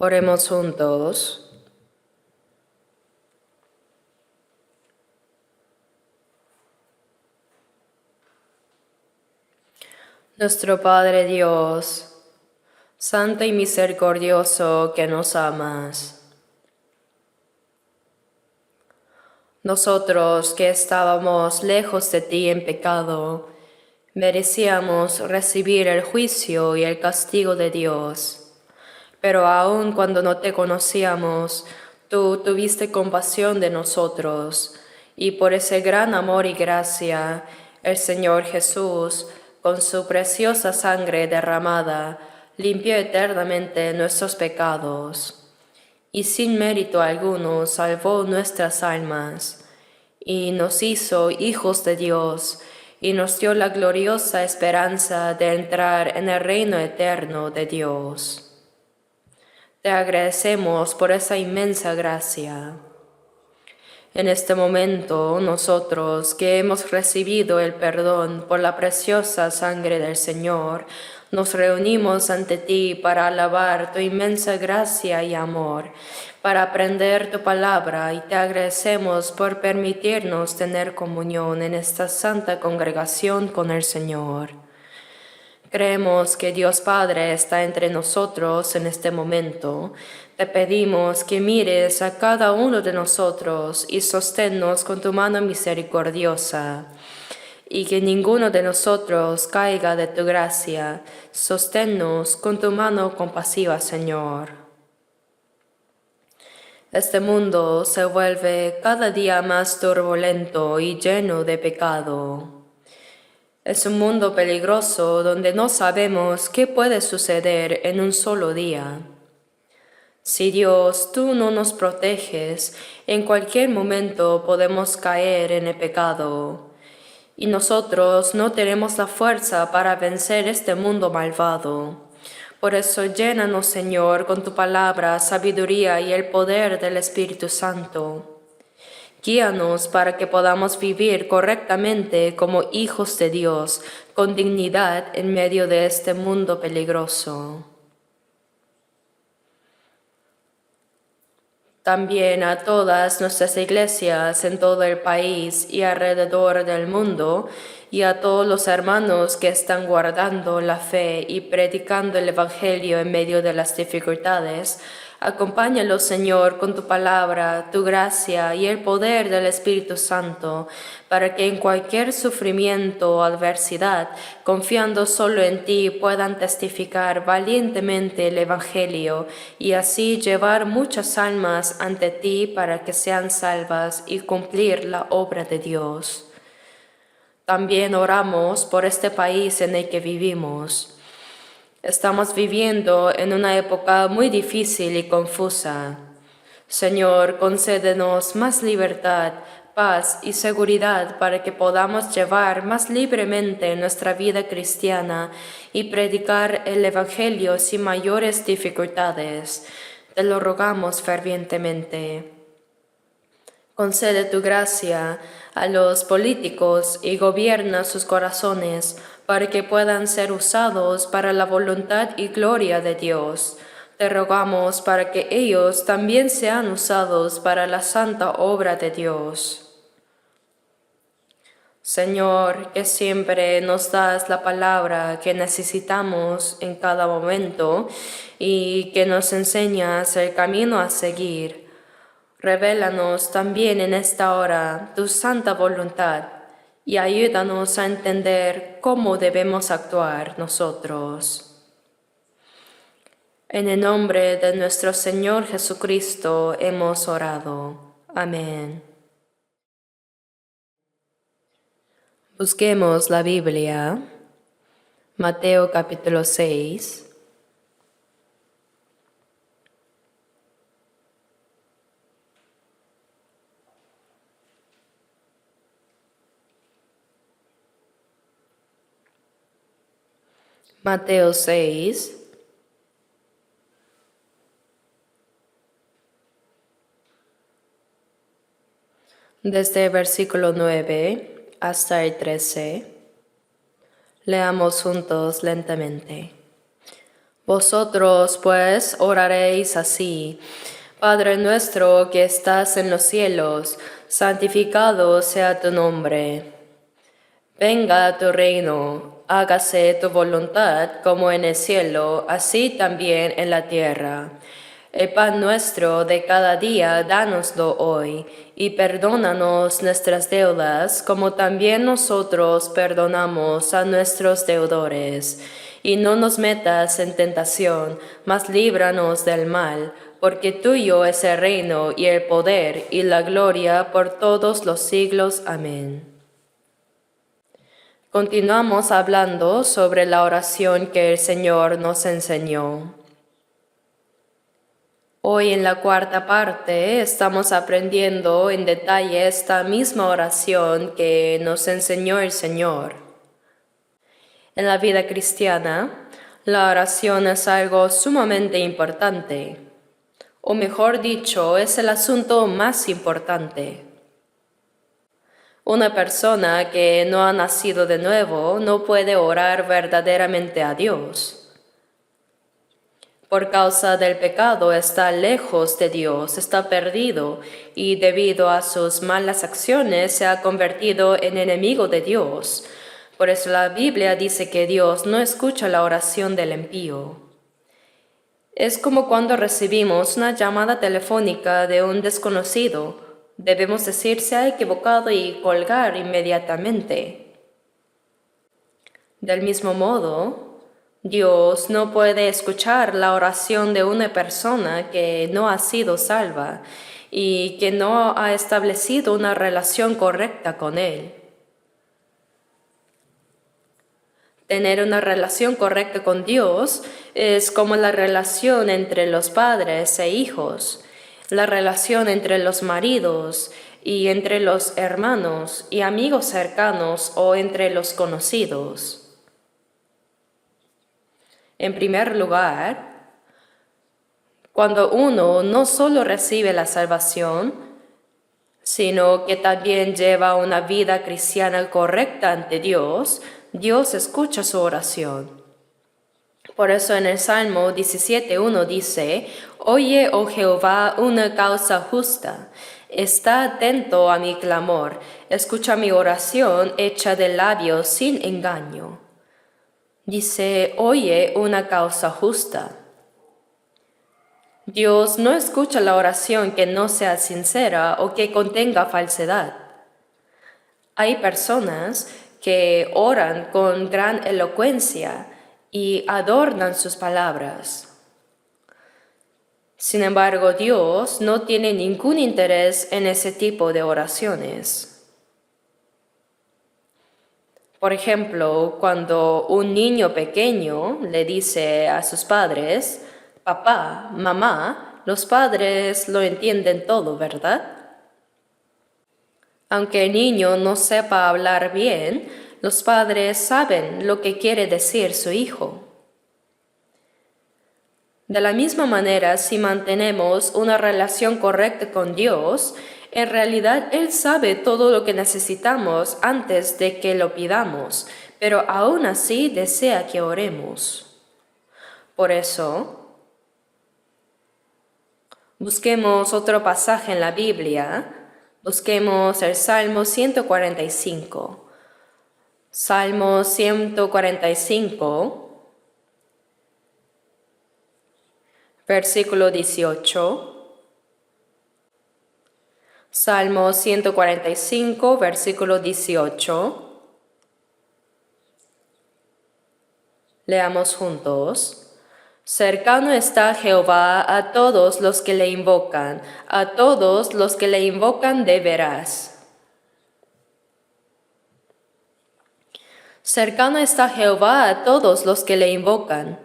Oremos juntos. Nuestro Padre Dios, santo y misericordioso que nos amas. Nosotros que estábamos lejos de ti en pecado, merecíamos recibir el juicio y el castigo de Dios. Pero aun cuando no te conocíamos, tú tuviste compasión de nosotros, y por ese gran amor y gracia, el Señor Jesús, con su preciosa sangre derramada, limpió eternamente nuestros pecados, y sin mérito alguno salvó nuestras almas, y nos hizo hijos de Dios, y nos dio la gloriosa esperanza de entrar en el reino eterno de Dios. Te agradecemos por esa inmensa gracia. En este momento, nosotros que hemos recibido el perdón por la preciosa sangre del Señor, nos reunimos ante ti para alabar tu inmensa gracia y amor, para aprender tu palabra, y te agradecemos por permitirnos tener comunión en esta santa congregación con el Señor. Creemos que Dios Padre está entre nosotros en este momento. Te pedimos que mires a cada uno de nosotros y sosténnos con tu mano misericordiosa, y que ninguno de nosotros caiga de tu gracia. Sosténnos con tu mano compasiva, Señor. Este mundo se vuelve cada día más turbulento y lleno de pecado. Es un mundo peligroso donde no sabemos qué puede suceder en un solo día. Si Dios, tú no nos proteges, en cualquier momento podemos caer en el pecado. Y nosotros no tenemos la fuerza para vencer este mundo malvado. Por eso llénanos, Señor, con tu palabra, sabiduría y el poder del Espíritu Santo. Guíanos para que podamos vivir correctamente como hijos de Dios, con dignidad en medio de este mundo peligroso. También a todas nuestras iglesias en todo el país y alrededor del mundo, y a todos los hermanos que están guardando la fe y predicando el Evangelio en medio de las dificultades, acompáñalos, Señor, con tu palabra, tu gracia y el poder del Espíritu Santo, para que en cualquier sufrimiento o adversidad, confiando solo en ti, puedan testificar valientemente el Evangelio y así llevar muchas almas ante ti para que sean salvas y cumplir la obra de Dios. También oramos por este país en el que vivimos. Estamos viviendo en una época muy difícil y confusa. Señor, concédenos más libertad, paz y seguridad para que podamos llevar más libremente nuestra vida cristiana y predicar el Evangelio sin mayores dificultades. Te lo rogamos fervientemente. Concede tu gracia a los políticos y gobierna sus corazones para que puedan ser usados para la voluntad y gloria de Dios. Te rogamos para que ellos también sean usados para la santa obra de Dios. Señor, que siempre nos das la palabra que necesitamos en cada momento y que nos enseñas el camino a seguir. Revélanos también en esta hora tu santa voluntad y ayúdanos a entender cómo debemos actuar nosotros. En el nombre de nuestro Señor Jesucristo hemos orado. Amén. Busquemos la Biblia. Mateo capítulo 6. Mateo 6. Desde el versículo 9 hasta el 13. Leamos juntos lentamente. Vosotros, pues, oraréis así: Padre nuestro que estás en los cielos, santificado sea tu nombre. Venga tu reino, hágase tu voluntad como en el cielo, así también en la tierra. El pan nuestro de cada día, dánoslo hoy, y perdónanos nuestras deudas, como también nosotros perdonamos a nuestros deudores. Y no nos metas en tentación, mas líbranos del mal, porque tuyo es el reino y el poder y la gloria por todos los siglos. Amén. Continuamos hablando sobre la oración que el Señor nos enseñó. Hoy en la cuarta parte estamos aprendiendo en detalle esta misma oración que nos enseñó el Señor. En la vida cristiana, la oración es algo sumamente importante, o mejor dicho, es el asunto más importante. Una persona que no ha nacido de nuevo no puede orar verdaderamente a Dios. Por causa del pecado está lejos de Dios, está perdido y debido a sus malas acciones se ha convertido en enemigo de Dios. Por eso la Biblia dice que Dios no escucha la oración del impío. Es como cuando recibimos una llamada telefónica de un desconocido. Debemos decir se ha equivocado y colgar inmediatamente. Del mismo modo, Dios no puede escuchar la oración de una persona que no ha sido salva y que no ha establecido una relación correcta con Él. Tener una relación correcta con Dios es como la relación entre los padres e hijos, la relación entre los maridos y entre los hermanos y amigos cercanos o entre los conocidos. En primer lugar, cuando uno no solo recibe la salvación, sino que también lleva una vida cristiana correcta ante Dios, Dios escucha su oración. Por eso en el Salmo 17:1 dice: Oye, oh Jehová, una causa justa. Está atento a mi clamor, escucha mi oración hecha de labios sin engaño. Dice: oye, una causa justa. Dios no escucha la oración que no sea sincera o que contenga falsedad. Hay personas que oran con gran elocuencia y adornan sus palabras. Sin embargo, Dios no tiene ningún interés en ese tipo de oraciones. Por ejemplo, cuando un niño pequeño le dice a sus padres: papá, mamá, los padres lo entienden todo, ¿verdad? Aunque el niño no sepa hablar bien, los padres saben lo que quiere decir su hijo. De la misma manera, si mantenemos una relación correcta con Dios, en realidad Él sabe todo lo que necesitamos antes de que lo pidamos, pero aún así desea que oremos. Por eso, busquemos otro pasaje en la Biblia. Busquemos el Salmo 145. Salmo 145, versículo 18. Salmo 145, versículo 18. Leamos juntos. Cercano está Jehová a todos los que le invocan, a todos los que le invocan de veras. Cercano está Jehová a todos los que le invocan.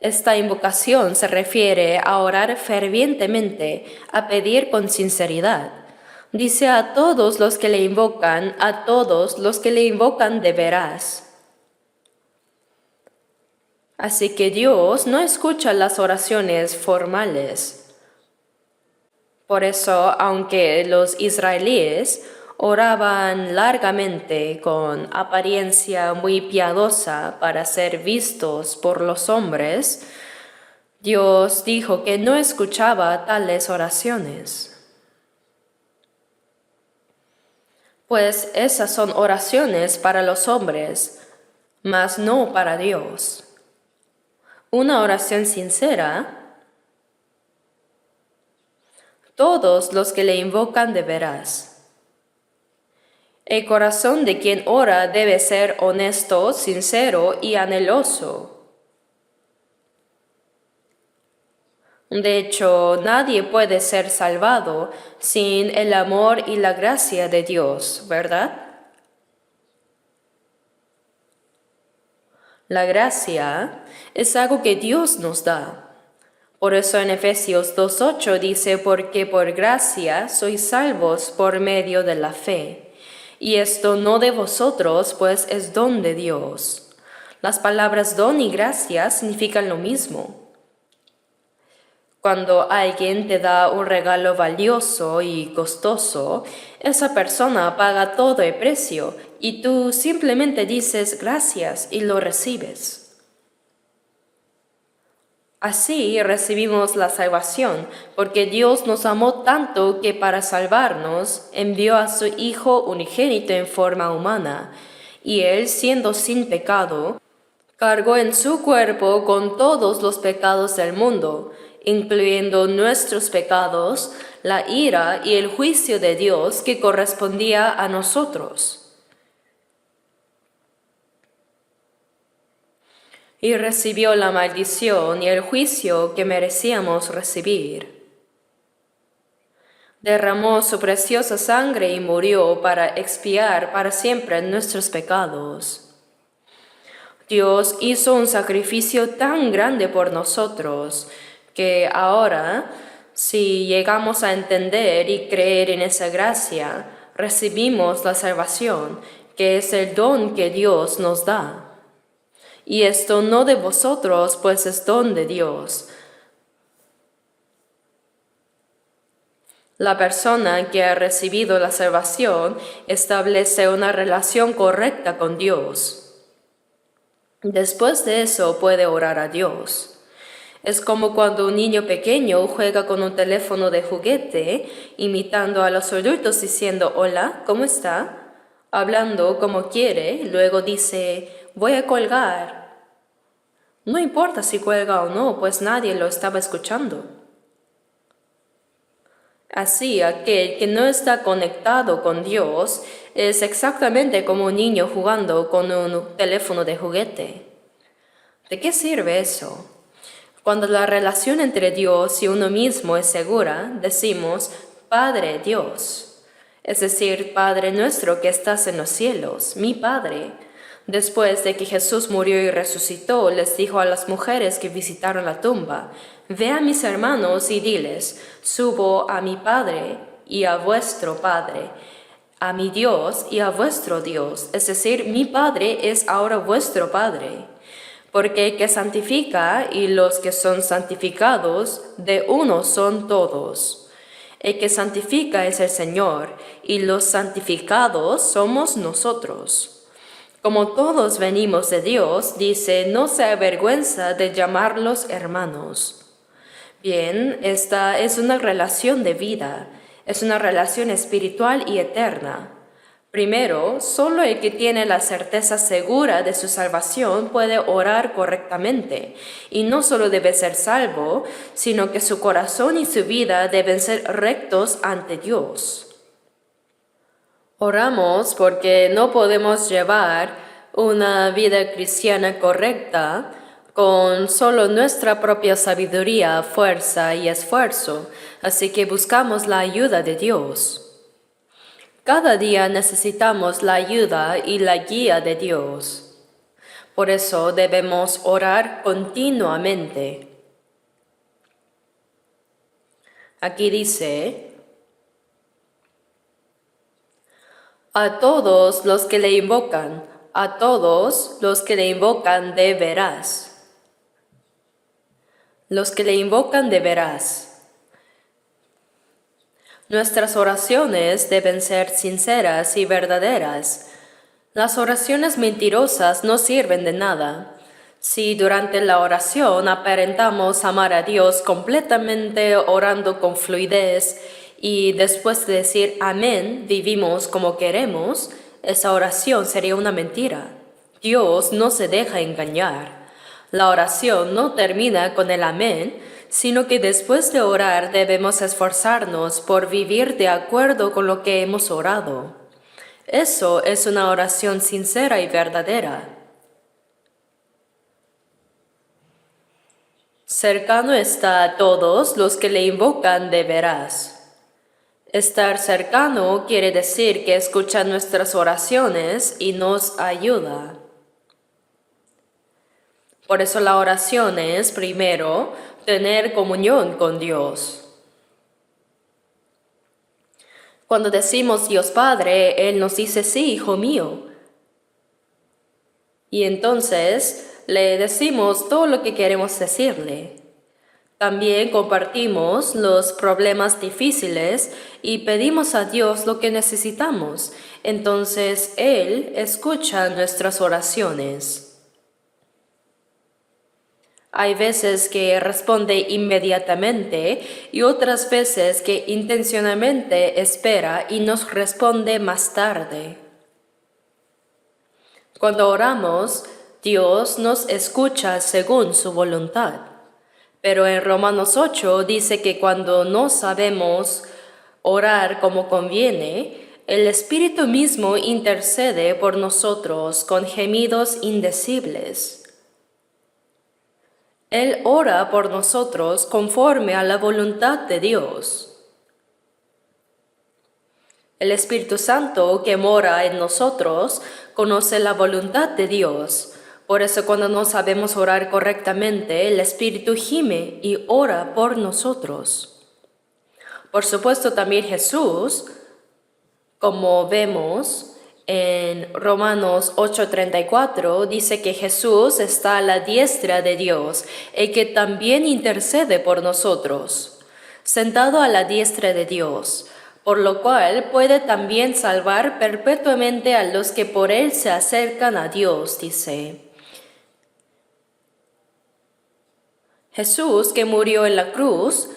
Esta invocación se refiere a orar fervientemente, a pedir con sinceridad. Dice: a todos los que le invocan, a todos los que le invocan de veras. Así que Dios no escucha las oraciones formales. Por eso, aunque los israelíes oraban largamente con apariencia muy piadosa para ser vistos por los hombres, Dios dijo que no escuchaba tales oraciones. Pues esas son oraciones para los hombres, mas no para Dios. Una oración sincera, todos los que le invocan de veras. El corazón de quien ora debe ser honesto, sincero y anheloso. De hecho, nadie puede ser salvado sin el amor y la gracia de Dios, ¿verdad? La gracia es algo que Dios nos da. Por eso en Efesios 2:8 dice, porque por gracia sois salvos por medio de la fe. Y esto no de vosotros, pues es don de Dios. Las palabras don y gracia significan lo mismo. Cuando alguien te da un regalo valioso y costoso, esa persona paga todo el precio y tú simplemente dices gracias y lo recibes. Así recibimos la salvación, porque Dios nos amó tanto que para salvarnos envió a su Hijo unigénito en forma humana, y Él, siendo sin pecado, cargó en su cuerpo con todos los pecados del mundo, incluyendo nuestros pecados, la ira y el juicio de Dios que correspondía a nosotros. Y recibió la maldición y el juicio que merecíamos recibir. Derramó su preciosa sangre y murió para expiar para siempre nuestros pecados. Dios hizo un sacrificio tan grande por nosotros que ahora, si llegamos a entender y creer en esa gracia, recibimos la salvación, que es el don que Dios nos da. Y esto no de vosotros, pues es don de Dios. La persona que ha recibido la salvación establece una relación correcta con Dios. Después de eso puede orar a Dios. Es como cuando un niño pequeño juega con un teléfono de juguete, imitando a los adultos diciendo hola, ¿cómo está? Hablando como quiere, luego dice voy a colgar. No importa si cuelga o no, pues nadie lo estaba escuchando. Así, aquel que no está conectado con Dios es exactamente como un niño jugando con un teléfono de juguete. ¿De qué sirve eso? Cuando la relación entre Dios y uno mismo es segura, decimos, Padre Dios, es decir, Padre nuestro que estás en los cielos, mi Padre. Después de que Jesús murió y resucitó, les dijo a las mujeres que visitaron la tumba, ve a mis hermanos y diles, subo a mi Padre y a vuestro Padre, a mi Dios y a vuestro Dios, es decir, mi Padre es ahora vuestro Padre. Porque el que santifica y los que son santificados, de uno son todos. El que santifica es el Señor, y los santificados somos nosotros. Como todos venimos de Dios, dice, no se avergüenza de llamarlos hermanos. Bien, esta es una relación de vida, es una relación espiritual y eterna. Primero, solo el que tiene la certeza segura de su salvación puede orar correctamente, y no solo debe ser salvo, sino que su corazón y su vida deben ser rectos ante Dios. Oramos porque no podemos llevar una vida cristiana correcta con solo nuestra propia sabiduría, fuerza y esfuerzo, así que buscamos la ayuda de Dios. Cada día necesitamos la ayuda y la guía de Dios. Por eso debemos orar continuamente. Aquí dice, a todos los que le invocan, a todos los que le invocan de veras. Los que le invocan de veras. Nuestras oraciones deben ser sinceras y verdaderas. Las oraciones mentirosas no sirven de nada. Si durante la oración aparentamos amar a Dios completamente orando con fluidez y después de decir amén vivimos como queremos, esa oración sería una mentira. Dios no se deja engañar. La oración no termina con el amén, sino que después de orar debemos esforzarnos por vivir de acuerdo con lo que hemos orado. Eso es una oración sincera y verdadera. Cercano está a todos los que le invocan de veras. Estar cercano quiere decir que escucha nuestras oraciones y nos ayuda. Por eso la oración es, primero, tener comunión con Dios. Cuando decimos Dios Padre, Él nos dice, sí, hijo mío. Y entonces le decimos todo lo que queremos decirle. También compartimos los problemas difíciles y pedimos a Dios lo que necesitamos. Entonces Él escucha nuestras oraciones. Hay veces que responde inmediatamente y otras veces que intencionalmente espera y nos responde más tarde. Cuando oramos, Dios nos escucha según su voluntad. Pero en Romanos 8 dice que cuando no sabemos orar como conviene, el Espíritu mismo intercede por nosotros con gemidos indecibles. Él ora por nosotros conforme a la voluntad de Dios. El Espíritu Santo que mora en nosotros conoce la voluntad de Dios. Por eso cuando no sabemos orar correctamente, el Espíritu gime y ora por nosotros. Por supuesto también Jesús, como vemos en Romanos 8:34, dice que Jesús está a la diestra de Dios y que también intercede por nosotros, sentado a la diestra de Dios, por lo cual puede también salvar perpetuamente a los que por Él se acercan a Dios, dice. Jesús, que murió en la cruz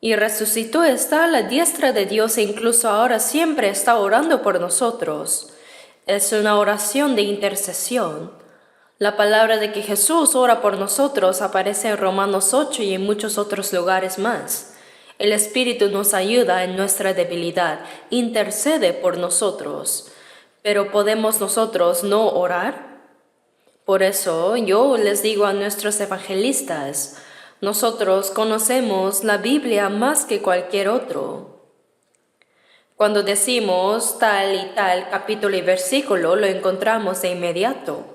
y resucitó, está a la diestra de Dios e incluso ahora siempre está orando por nosotros. Es una oración de intercesión. La palabra de que Jesús ora por nosotros aparece en Romanos 8 y en muchos otros lugares más. El Espíritu nos ayuda en nuestra debilidad, intercede por nosotros. Pero ¿podemos nosotros no orar? Por eso yo les digo a nuestros evangelistas, nosotros conocemos la Biblia más que cualquier otro. Cuando decimos tal y tal capítulo y versículo, lo encontramos de inmediato.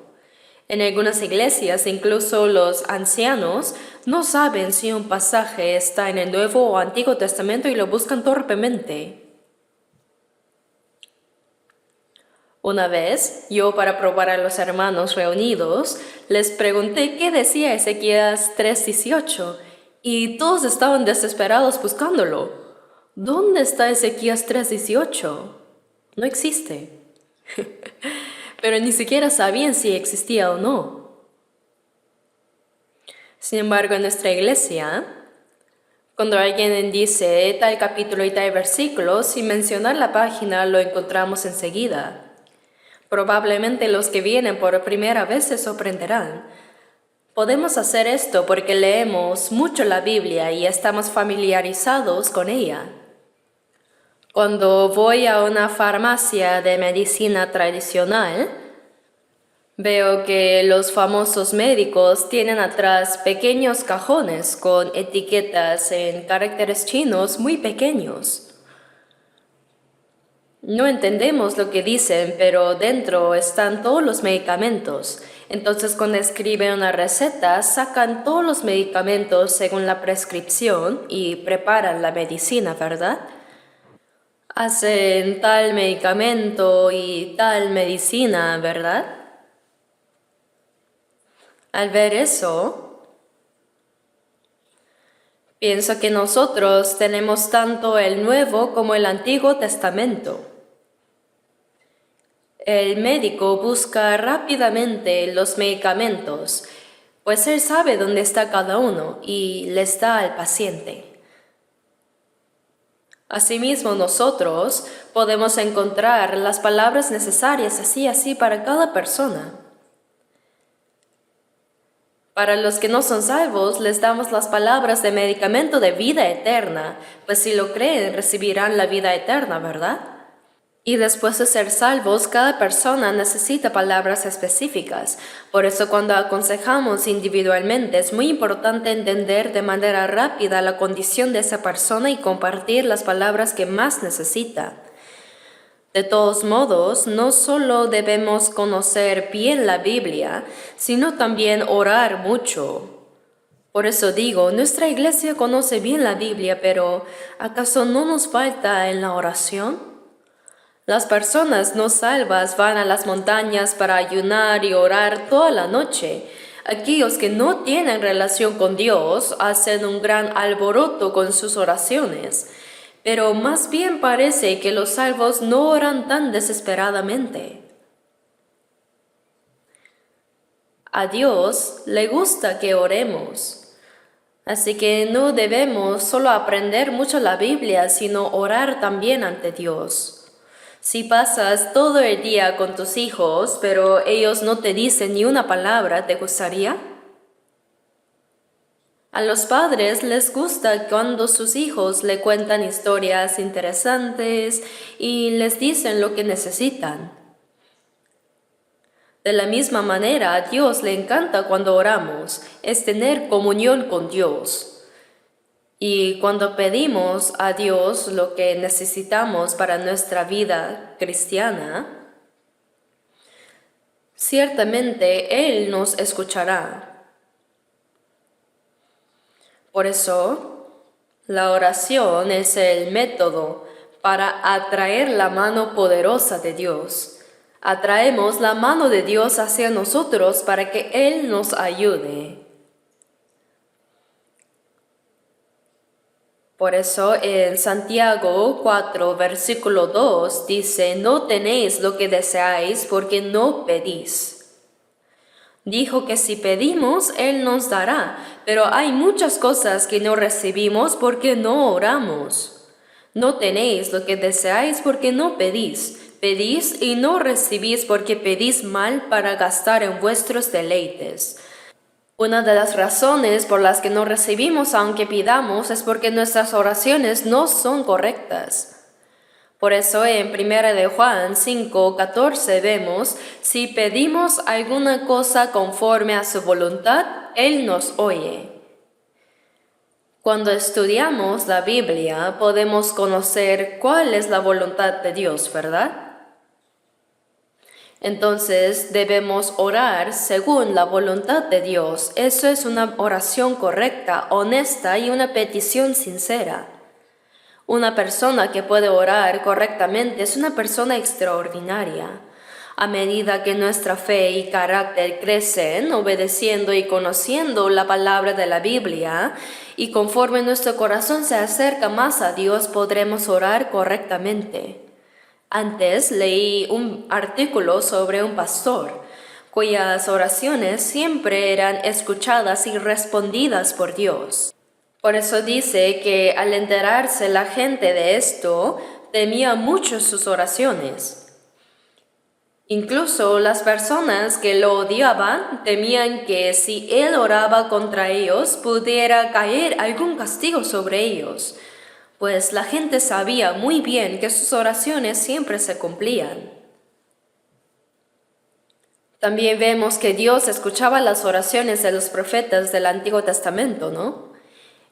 En algunas iglesias, incluso los ancianos no saben si un pasaje está en el Nuevo o Antiguo Testamento y lo buscan torpemente. Una vez, yo para probar a los hermanos reunidos, les pregunté qué decía Ezequías 3:18 y todos estaban desesperados buscándolo. ¿Dónde está Ezequías 3:18? No existe. Pero ni siquiera sabían si existía o no. Sin embargo, en nuestra iglesia, cuando alguien dice tal capítulo y tal versículo, sin mencionar la página lo encontramos enseguida. Probablemente los que vienen por primera vez se sorprenderán. Podemos hacer esto porque leemos mucho la Biblia y estamos familiarizados con ella. Cuando voy a una farmacia de medicina tradicional, veo que los famosos médicos tienen atrás pequeños cajones con etiquetas en caracteres chinos muy pequeños. No entendemos lo que dicen, pero dentro están todos los medicamentos. Entonces, cuando escriben una receta, sacan todos los medicamentos según la prescripción y preparan la medicina, ¿verdad? Hacen tal medicamento y tal medicina, ¿verdad? Al ver eso, Pienso que nosotros tenemos tanto el Nuevo como el Antiguo Testamento. El médico busca rápidamente los medicamentos, pues él sabe dónde está cada uno y les da al paciente. Asimismo, nosotros podemos encontrar las palabras necesarias así para cada persona. Para los que no son salvos, les damos las palabras de medicamento de vida eterna, pues si lo creen, recibirán la vida eterna, ¿verdad? Y después de ser salvos, cada persona necesita palabras específicas. Por eso cuando aconsejamos individualmente, es muy importante entender de manera rápida la condición de esa persona y compartir las palabras que más necesita. De todos modos, no solo debemos conocer bien la Biblia, sino también orar mucho. Por eso digo, nuestra iglesia conoce bien la Biblia, pero ¿acaso no nos falta en la oración? Las personas no salvas van a las montañas para ayunar y orar toda la noche. Aquellos que no tienen relación con Dios hacen un gran alboroto con sus oraciones. Pero más bien parece que los salvos no oran tan desesperadamente. A Dios le gusta que oremos. Así que no debemos solo aprender mucho la Biblia, sino orar también ante Dios. Si pasas todo el día con tus hijos, pero ellos no te dicen ni una palabra, ¿te gustaría? A los padres les gusta cuando sus hijos le cuentan historias interesantes y les dicen lo que necesitan. De la misma manera, a Dios le encanta cuando oramos, es tener comunión con Dios. Y cuando pedimos a Dios lo que necesitamos para nuestra vida cristiana, ciertamente Él nos escuchará. Por eso, la oración es el método para atraer la mano poderosa de Dios. Atraemos la mano de Dios hacia nosotros para que Él nos ayude. Por eso en Santiago 4, versículo 2 dice, no tenéis lo que deseáis porque no pedís. Dijo que si pedimos, Él nos dará, pero hay muchas cosas que no recibimos porque no oramos. No tenéis lo que deseáis porque no pedís. Pedís y no recibís porque pedís mal para gastar en vuestros deleites. Una de las razones por las que no recibimos aunque pidamos es porque nuestras oraciones no son correctas. Por eso en 1 de Juan 5:14 vemos, si pedimos alguna cosa conforme a su voluntad, Él nos oye. Cuando estudiamos la Biblia podemos conocer cuál es la voluntad de Dios, ¿verdad? Entonces debemos orar según la voluntad de Dios. Eso es una oración correcta, honesta y una petición sincera. Una persona que puede orar correctamente es una persona extraordinaria. A medida que nuestra fe y carácter crecen, obedeciendo y conociendo la palabra de la Biblia, y conforme nuestro corazón se acerca más a Dios, podremos orar correctamente. Antes leí un artículo sobre un pastor, cuyas oraciones siempre eran escuchadas y respondidas por Dios. Por eso dice que al enterarse la gente de esto, temía mucho sus oraciones. Incluso las personas que lo odiaban temían que si él oraba contra ellos, pudiera caer algún castigo sobre ellos, pues la gente sabía muy bien que sus oraciones siempre se cumplían. También vemos que Dios escuchaba las oraciones de los profetas del Antiguo Testamento, ¿no?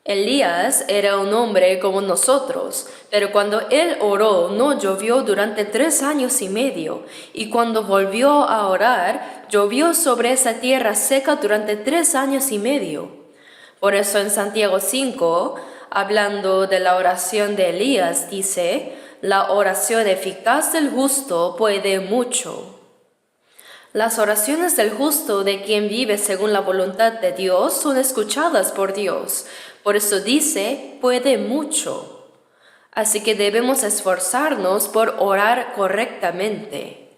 Elías era un hombre como nosotros, pero cuando él oró no llovió durante 3 años y medio, y cuando volvió a orar, llovió sobre esa tierra seca durante 3 años y medio. Por eso en Santiago 5, hablando de la oración de Elías, dice, la oración eficaz del justo puede mucho. Las oraciones del justo de quien vive según la voluntad de Dios son escuchadas por Dios. Por eso dice, puede mucho. Así que debemos esforzarnos por orar correctamente.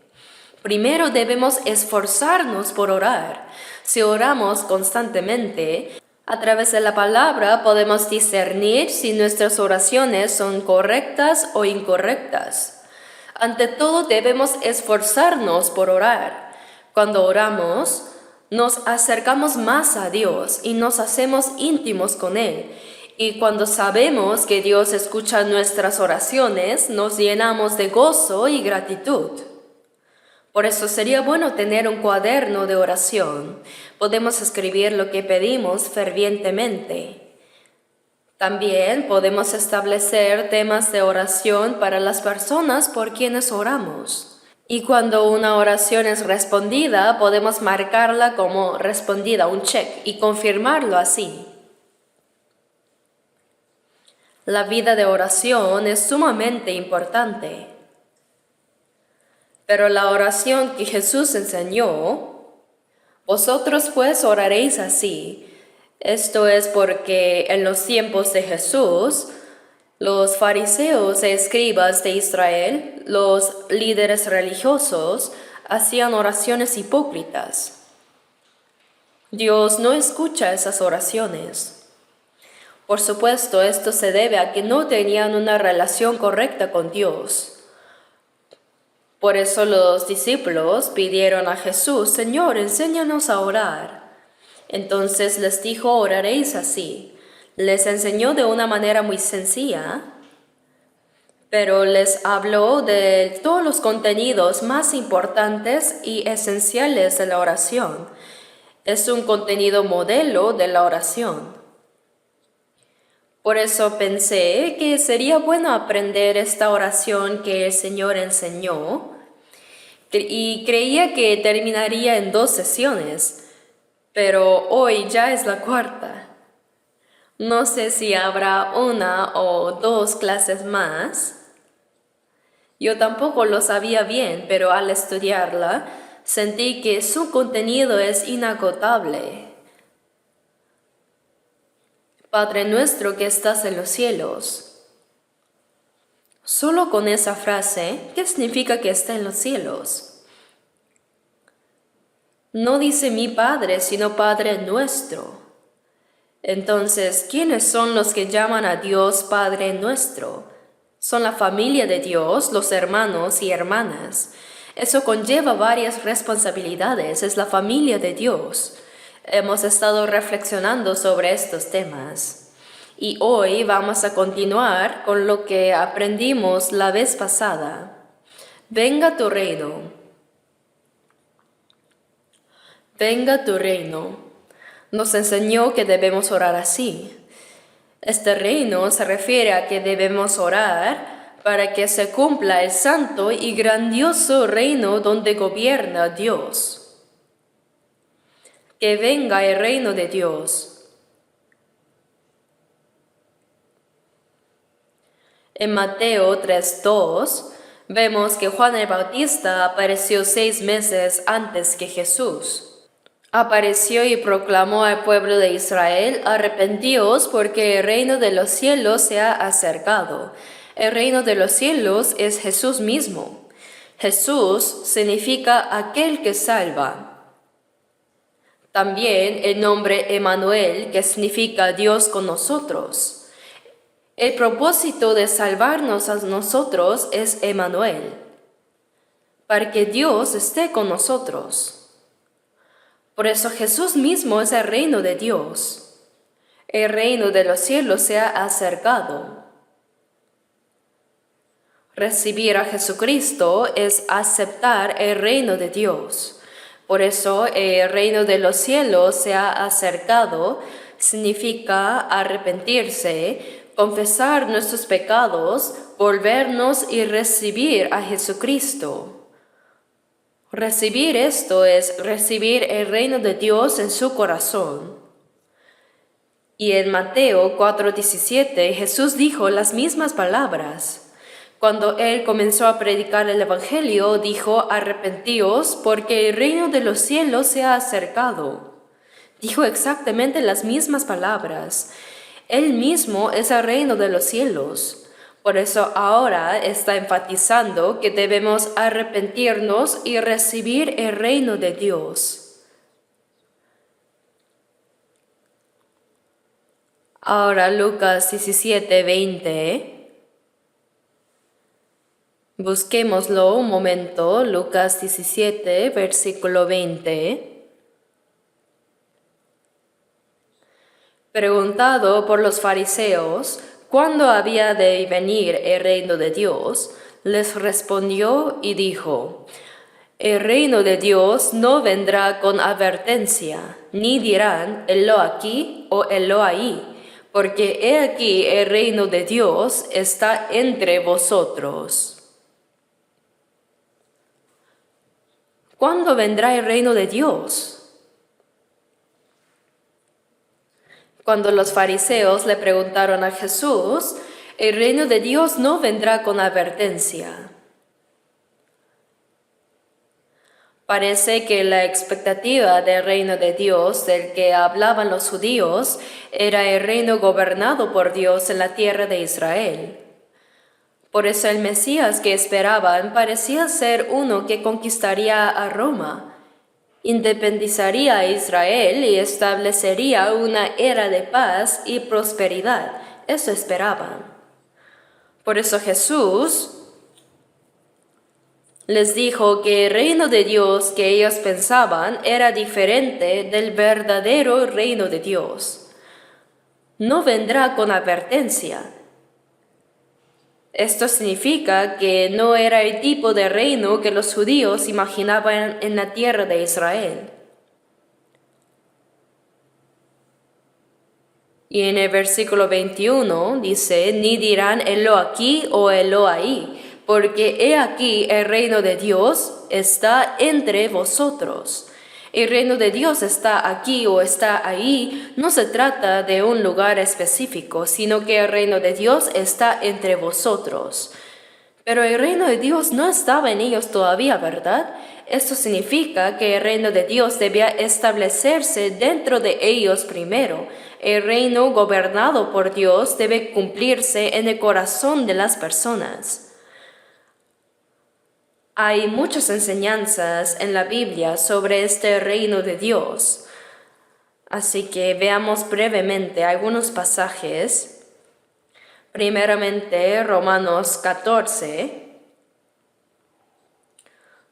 Primero debemos esforzarnos por orar. Si oramos constantemente, a través de la palabra podemos discernir si nuestras oraciones son correctas o incorrectas. Ante todo debemos esforzarnos por orar. Cuando oramos, nos acercamos más a Dios y nos hacemos íntimos con Él. Y cuando sabemos que Dios escucha nuestras oraciones, nos llenamos de gozo y gratitud. Por eso sería bueno tener un cuaderno de oración. Podemos escribir lo que pedimos fervientemente. También podemos establecer temas de oración para las personas por quienes oramos. Y cuando una oración es respondida, podemos marcarla como respondida, un check, y confirmarlo así. La vida de oración es sumamente importante. Pero la oración que Jesús enseñó, vosotros pues oraréis así. Esto es porque en los tiempos de Jesús, los fariseos e escribas de Israel, los líderes religiosos, hacían oraciones hipócritas. Dios no escucha esas oraciones. Por supuesto, esto se debe a que no tenían una relación correcta con Dios. Por eso los discípulos pidieron a Jesús, Señor, enséñanos a orar. Entonces les dijo, oraréis así. Les enseñó de una manera muy sencilla, pero les habló de todos los contenidos más importantes y esenciales de la oración. Es un contenido modelo de la oración. Por eso pensé que sería bueno aprender esta oración que el Señor enseñó y creía que terminaría en 2 sesiones, pero hoy ya es la 4ª. No sé si habrá 1 o 2 clases más. Yo tampoco lo sabía bien, pero al estudiarla sentí que su contenido es inagotable. Padre nuestro que estás en los cielos. Solo con esa frase, ¿qué significa que está en los cielos? No dice mi Padre, sino Padre nuestro. Entonces, ¿quiénes son los que llaman a Dios Padre nuestro? Son la familia de Dios, los hermanos y hermanas. Eso conlleva varias responsabilidades, es la familia de Dios. Hemos estado reflexionando sobre estos temas. Y hoy vamos a continuar con lo que aprendimos la vez pasada. Venga tu reino. Venga tu reino. Nos enseñó que debemos orar así. Este reino se refiere a que debemos orar para que se cumpla el santo y grandioso reino donde gobierna Dios. Que venga el reino de Dios. En Mateo 3:2 vemos que Juan el Bautista apareció 6 meses antes que Jesús. Apareció y proclamó al pueblo de Israel, arrepentíos porque el reino de los cielos se ha acercado. El reino de los cielos es Jesús mismo. Jesús significa aquel que salva. También el nombre Emmanuel, que significa Dios con nosotros. El propósito de salvarnos a nosotros es Emmanuel, para que Dios esté con nosotros. Por eso Jesús mismo es el reino de Dios. El reino de los cielos se ha acercado. Recibir a Jesucristo es aceptar el reino de Dios. Por eso el reino de los cielos se ha acercado, significa arrepentirse, confesar nuestros pecados, volvernos y recibir a Jesucristo. Recibir esto es recibir el reino de Dios en su corazón. Y en Mateo 4:17 Jesús dijo las mismas palabras. Cuando él comenzó a predicar el Evangelio, dijo: arrepentíos, porque el reino de los cielos se ha acercado. Dijo exactamente las mismas palabras. Él mismo es el reino de los cielos. Por eso ahora está enfatizando que debemos arrepentirnos y recibir el reino de Dios. Ahora Lucas 17:20. Busquémoslo un momento, Lucas 17, versículo 20. Preguntado por los fariseos cuándo había de venir el reino de Dios, les respondió y dijo: el reino de Dios no vendrá con advertencia, ni dirán helo aquí o helo ahí, porque he aquí el reino de Dios está entre vosotros. ¿Cuándo vendrá el reino de Dios? Cuando los fariseos le preguntaron a Jesús, el reino de Dios no vendrá con advertencia. Parece que la expectativa del reino de Dios del que hablaban los judíos era el reino gobernado por Dios en la tierra de Israel. Por eso el Mesías que esperaban parecía ser uno que conquistaría a Roma, independizaría a Israel y establecería una era de paz y prosperidad. Eso esperaban. Por eso Jesús les dijo que el reino de Dios que ellos pensaban era diferente del verdadero reino de Dios. No vendrá con advertencia. Esto significa que no era el tipo de reino que los judíos imaginaban en la tierra de Israel. Y en el versículo 21 dice: ni dirán helo aquí o helo ahí, porque he aquí el reino de Dios está entre vosotros. El reino de Dios está aquí o está ahí. No se trata de un lugar específico, sino que el reino de Dios está entre vosotros. Pero el reino de Dios no estaba en ellos todavía, ¿verdad? Esto significa que el reino de Dios debía establecerse dentro de ellos primero. El reino gobernado por Dios debe cumplirse en el corazón de las personas. Hay muchas enseñanzas en la Biblia sobre este reino de Dios. Así que veamos brevemente algunos pasajes. Primeramente, Romanos 14.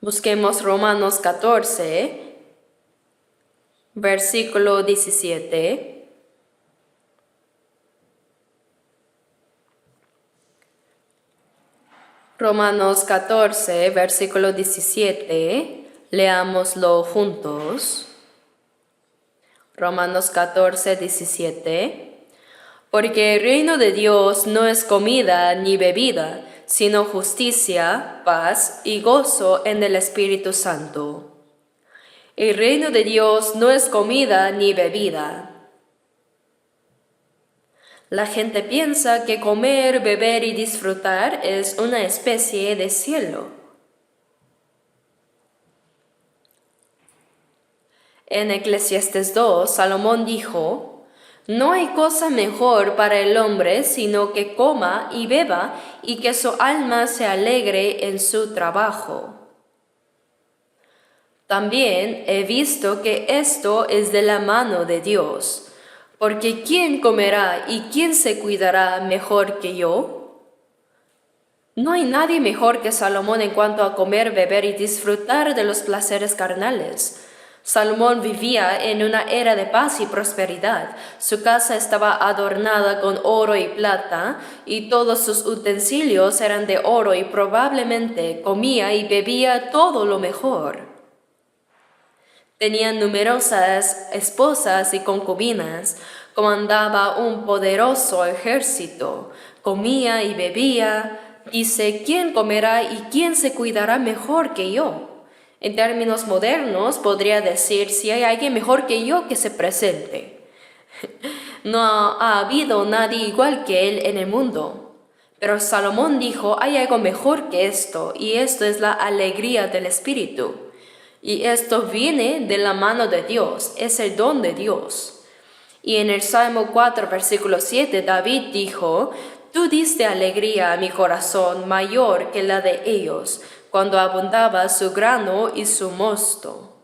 Busquemos Romanos 14, versículo 17. Romanos 14, versículo 17, leámoslo juntos. Romanos 14, 17. Porque el reino de Dios no es comida ni bebida, sino justicia, paz y gozo en el Espíritu Santo. El reino de Dios no es comida ni bebida. La gente piensa que comer, beber y disfrutar es una especie de cielo. En Eclesiastés 2, Salomón dijo: no hay cosa mejor para el hombre sino que coma y beba y que su alma se alegre en su trabajo. También he visto que esto es de la mano de Dios. Porque ¿quién comerá y quién se cuidará mejor que yo? No hay nadie mejor que Salomón en cuanto a comer, beber y disfrutar de los placeres carnales. Salomón vivía en una era de paz y prosperidad. Su casa estaba adornada con oro y plata, y todos sus utensilios eran de oro, y probablemente comía y bebía todo lo mejor. Tenía numerosas esposas y concubinas, comandaba un poderoso ejército, comía y bebía. Dice: ¿quién comerá y quién se cuidará mejor que yo? En términos modernos podría decir: si hay alguien mejor que yo, que se presente. No ha habido nadie igual que él en el mundo. Pero Salomón dijo, hay algo mejor que esto, y esto es la alegría del Espíritu. Y esto viene de la mano de Dios, es el don de Dios. Y en el Salmo 4, versículo 7, David dijo, tú diste alegría a mi corazón mayor que la de ellos, cuando abundaba su grano y su mosto.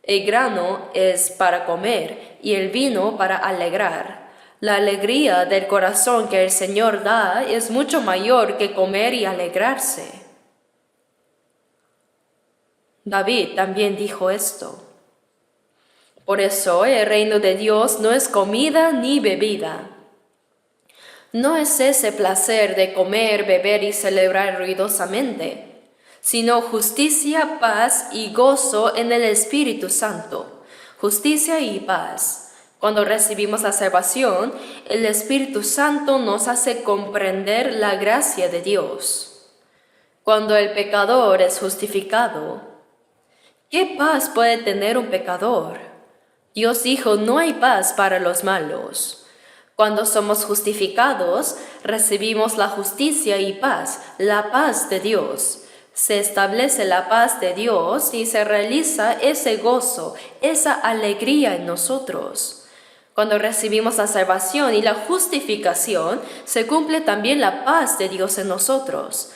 El grano es para comer y el vino para alegrar. La alegría del corazón que el Señor da es mucho mayor que comer y alegrarse. David también dijo esto. Por eso el reino de Dios no es comida ni bebida. No es ese placer de comer, beber y celebrar ruidosamente, sino justicia, paz y gozo en el Espíritu Santo. Justicia y paz. Cuando recibimos la salvación, el Espíritu Santo nos hace comprender la gracia de Dios. Cuando el pecador es justificado, ¿qué paz puede tener un pecador? Dios dijo, no hay paz para los malos. Cuando somos justificados, recibimos la justicia y paz, la paz de Dios. Se establece la paz de Dios y se realiza ese gozo, esa alegría en nosotros. Cuando recibimos la salvación y la justificación, se cumple también la paz de Dios en nosotros.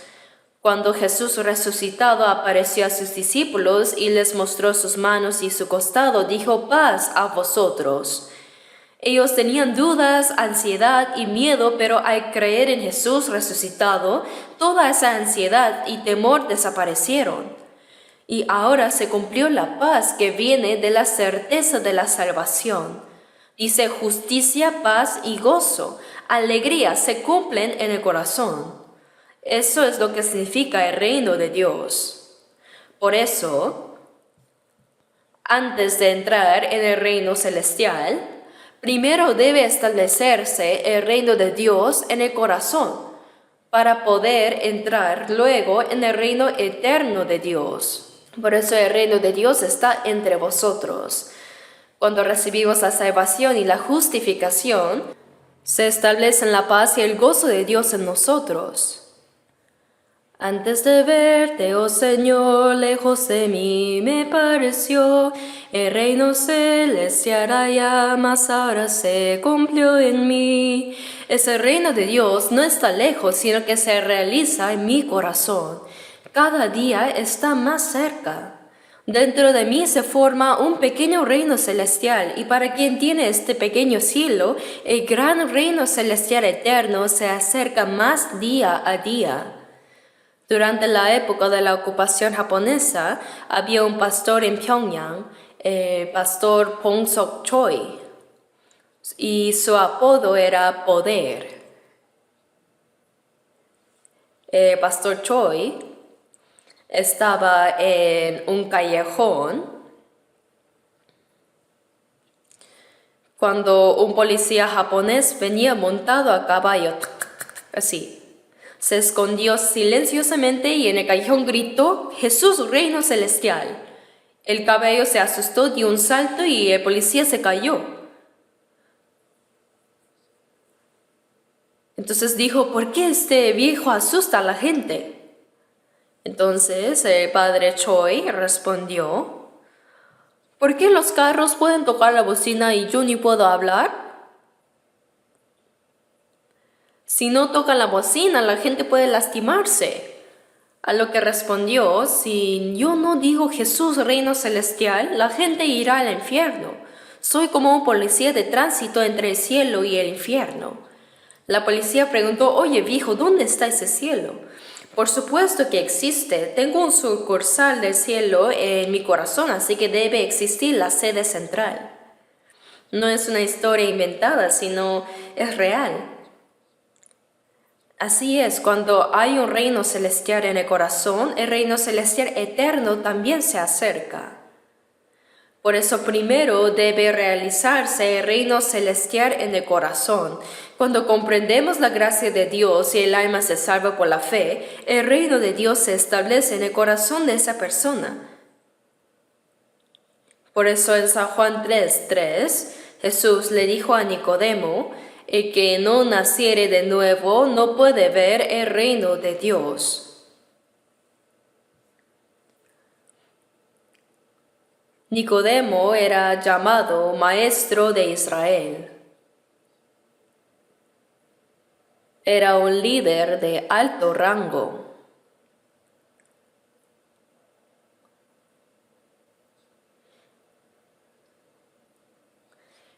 Cuando Jesús resucitado apareció a sus discípulos y les mostró sus manos y su costado, dijo, paz a vosotros. Ellos tenían dudas, ansiedad y miedo, pero al creer en Jesús resucitado, toda esa ansiedad y temor desaparecieron. Y ahora se cumplió la paz que viene de la certeza de la salvación. Dice justicia, paz y gozo, alegría se cumplen en el corazón. Eso es lo que significa el reino de Dios. Por eso, antes de entrar en el reino celestial, primero debe establecerse el reino de Dios en el corazón, para poder entrar luego en el reino eterno de Dios. Por eso el reino de Dios está entre vosotros. Cuando recibimos la salvación y la justificación, se establecen la paz y el gozo de Dios en nosotros. Antes de verte, oh Señor, lejos de mí me pareció el reino celestial allá, mas ahora se cumplió en mí. Ese reino de Dios no está lejos, sino que se realiza en mi corazón. Cada día está más cerca. Dentro de mí se forma un pequeño reino celestial, y para quien tiene este pequeño cielo, el gran reino celestial eterno se acerca más día a día. Durante la época de la ocupación japonesa, había un pastor en Pyongyang, el pastor Pong Sok Choi, y su apodo era Poder. El pastor Choi estaba en un callejón cuando un policía japonés venía montado a caballo, así. Se escondió silenciosamente y en el callejón gritó, Jesús, reino celestial. El caballo se asustó, dio un salto y el policía se cayó. Entonces dijo, ¿por qué este viejo asusta a la gente? Entonces el padre Choi respondió, ¿por qué los carros pueden tocar la bocina y yo ni puedo hablar? Si no tocan la bocina, la gente puede lastimarse. A lo que respondió, si yo no digo Jesús reino celestial, la gente irá al infierno. Soy como un policía de tránsito entre el cielo y el infierno. La policía preguntó, oye viejo, ¿dónde está ese cielo? Por supuesto que existe. Tengo un sucursal del cielo en mi corazón, así que debe existir la sede central. No es una historia inventada, sino es real. Así es, cuando hay un reino celestial en el corazón, el reino celestial eterno también se acerca. Por eso primero debe realizarse el reino celestial en el corazón. Cuando comprendemos la gracia de Dios y el alma se salva por la fe, el reino de Dios se establece en el corazón de esa persona. Por eso en San Juan 3:3, Jesús le dijo a Nicodemo, El que no naciere de nuevo no puede ver el reino de Dios. Nicodemo era llamado maestro de Israel. Era un líder de alto rango.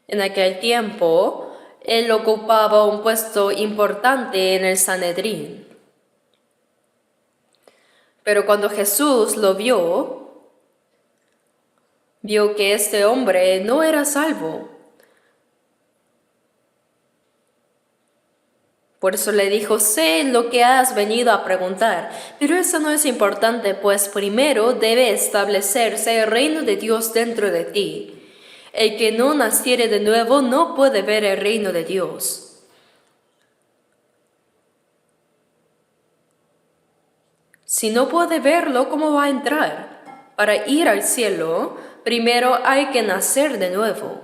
En aquel tiempo, él ocupaba un puesto importante en el Sanedrín. Pero cuando Jesús lo vio que este hombre no era salvo. Por eso le dijo, sé lo que has venido a preguntar, pero eso no es importante, pues primero debe establecerse el reino de Dios dentro de ti. El que no naciere de nuevo no puede ver el reino de Dios. Si no puede verlo, ¿cómo va a entrar? Para ir al cielo, primero hay que nacer de nuevo.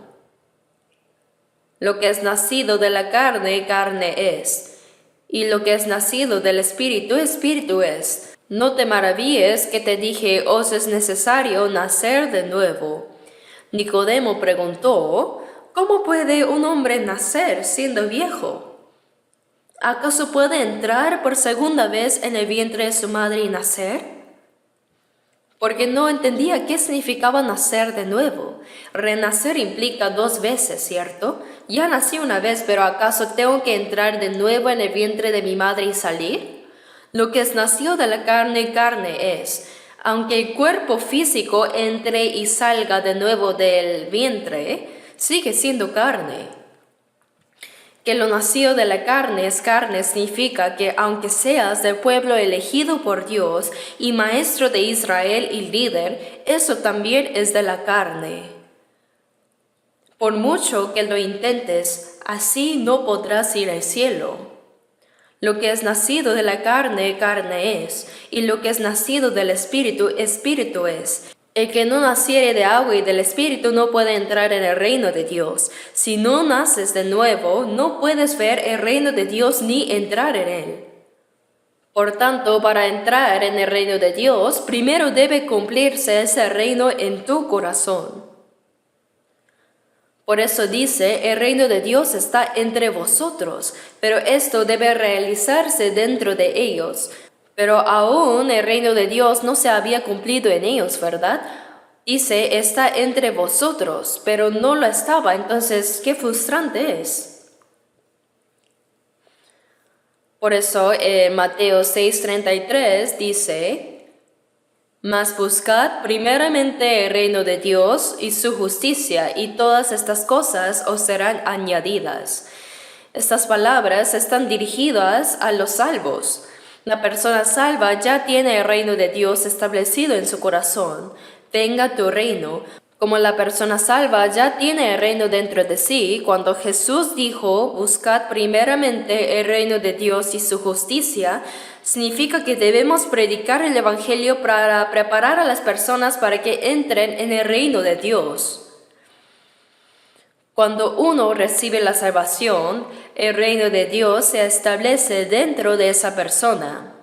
Lo que es nacido de la carne, carne es. Y lo que es nacido del Espíritu, Espíritu es. No te maravilles que te dije, os es necesario nacer de nuevo. Nicodemo preguntó, ¿cómo puede un hombre nacer siendo viejo? ¿Acaso puede entrar por segunda vez en el vientre de su madre y nacer? Porque no entendía qué significaba nacer de nuevo. Renacer implica 2 veces, ¿cierto? Ya nací una vez, pero ¿acaso tengo que entrar de nuevo en el vientre de mi madre y salir? Lo que es nacido de la carne, carne es. Aunque el cuerpo físico entre y salga de nuevo del vientre, sigue siendo carne. Que lo nacido de la carne es carne significa que aunque seas del pueblo elegido por Dios y maestro de Israel y líder, eso también es de la carne. Por mucho que lo intentes, así no podrás ir al cielo. Lo que es nacido de la carne, carne es, y lo que es nacido del Espíritu, Espíritu es. El que no naciere de agua y del Espíritu no puede entrar en el reino de Dios. Si no naces de nuevo, no puedes ver el reino de Dios ni entrar en él. Por tanto, para entrar en el reino de Dios, primero debe cumplirse ese reino en tu corazón. Por eso dice, el reino de Dios está entre vosotros, pero esto debe realizarse dentro de ellos. Pero aún el reino de Dios no se había cumplido en ellos, ¿verdad? Dice, está entre vosotros, pero no lo estaba, entonces, qué frustrante es. Por eso, Mateo 6:33 dice, mas buscad primeramente el reino de Dios y su justicia, y todas estas cosas os serán añadidas. Estas palabras están dirigidas a los salvos. La persona salva ya tiene el reino de Dios establecido en su corazón. Venga tu reino. Como la persona salva ya tiene el reino dentro de sí, cuando Jesús dijo, buscad primeramente el reino de Dios y su justicia, significa que debemos predicar el Evangelio para preparar a las personas para que entren en el reino de Dios. Cuando uno recibe la salvación, el reino de Dios se establece dentro de esa persona.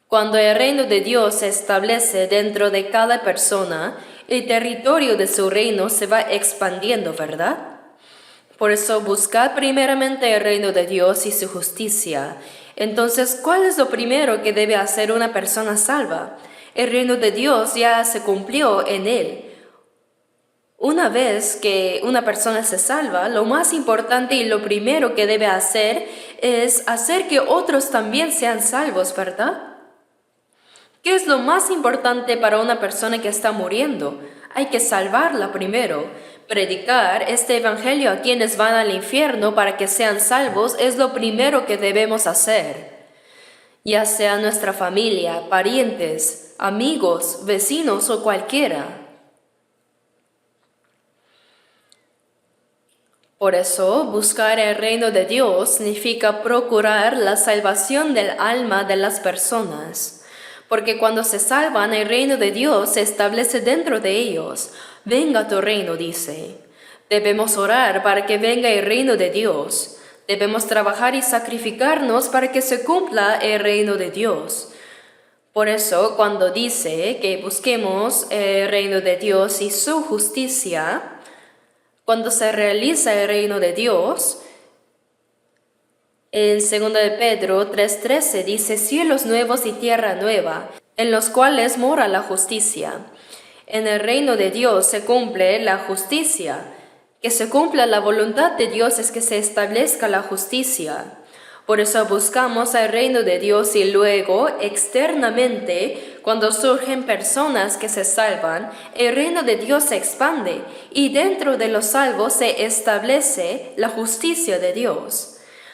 Cuando el reino de Dios se establece dentro de cada persona, el territorio de su reino se va expandiendo, ¿verdad? Por eso buscad primeramente el reino de Dios y su justicia. Entonces, ¿cuál es lo primero que debe hacer una persona salva? El reino de Dios ya se cumplió en él. Una vez que una persona se salva, lo más importante y lo primero que debe hacer es hacer que otros también sean salvos, ¿verdad? ¿Qué es lo más importante para una persona que está muriendo? Hay que salvarla primero. Predicar este evangelio a quienes van al infierno para que sean salvos es lo primero que debemos hacer. Ya sea nuestra familia, parientes, amigos, vecinos o cualquiera. Por eso, buscar el reino de Dios significa procurar la salvación del alma de las personas. Porque cuando se salvan, el reino de Dios se establece dentro de ellos. Venga tu reino, dice. Debemos orar para que venga el reino de Dios. Debemos trabajar y sacrificarnos para que se cumpla el reino de Dios. Por eso, cuando dice que busquemos el reino de Dios y su justicia, cuando se realiza el reino de Dios, en 2 de Pedro 3:13 dice: cielos nuevos y tierra nueva, en los cuales mora la justicia. En el reino de Dios se cumple la justicia. Que se cumpla la voluntad de Dios es que se establezca la justicia. Por eso buscamos el reino de Dios y luego, externamente, cuando surgen personas que se salvan, el reino de Dios se expande y dentro de los salvos se establece la justicia de Dios.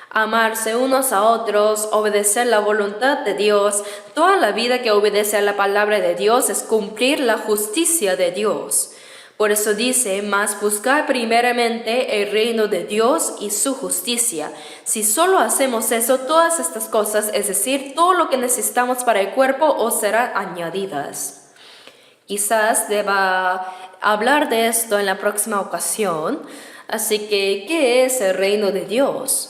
Amarse unos a otros, obedecer la voluntad de Dios, toda la vida que obedece a la palabra de Dios es cumplir la justicia de Dios. Por eso dice: mas buscar primeramente el reino de Dios y su justicia. Si solo hacemos eso, todas estas cosas, es decir, todo lo que necesitamos para el cuerpo, os serán añadidas. Quizás deba hablar de esto en la próxima ocasión. Así que, ¿qué es el reino de Dios?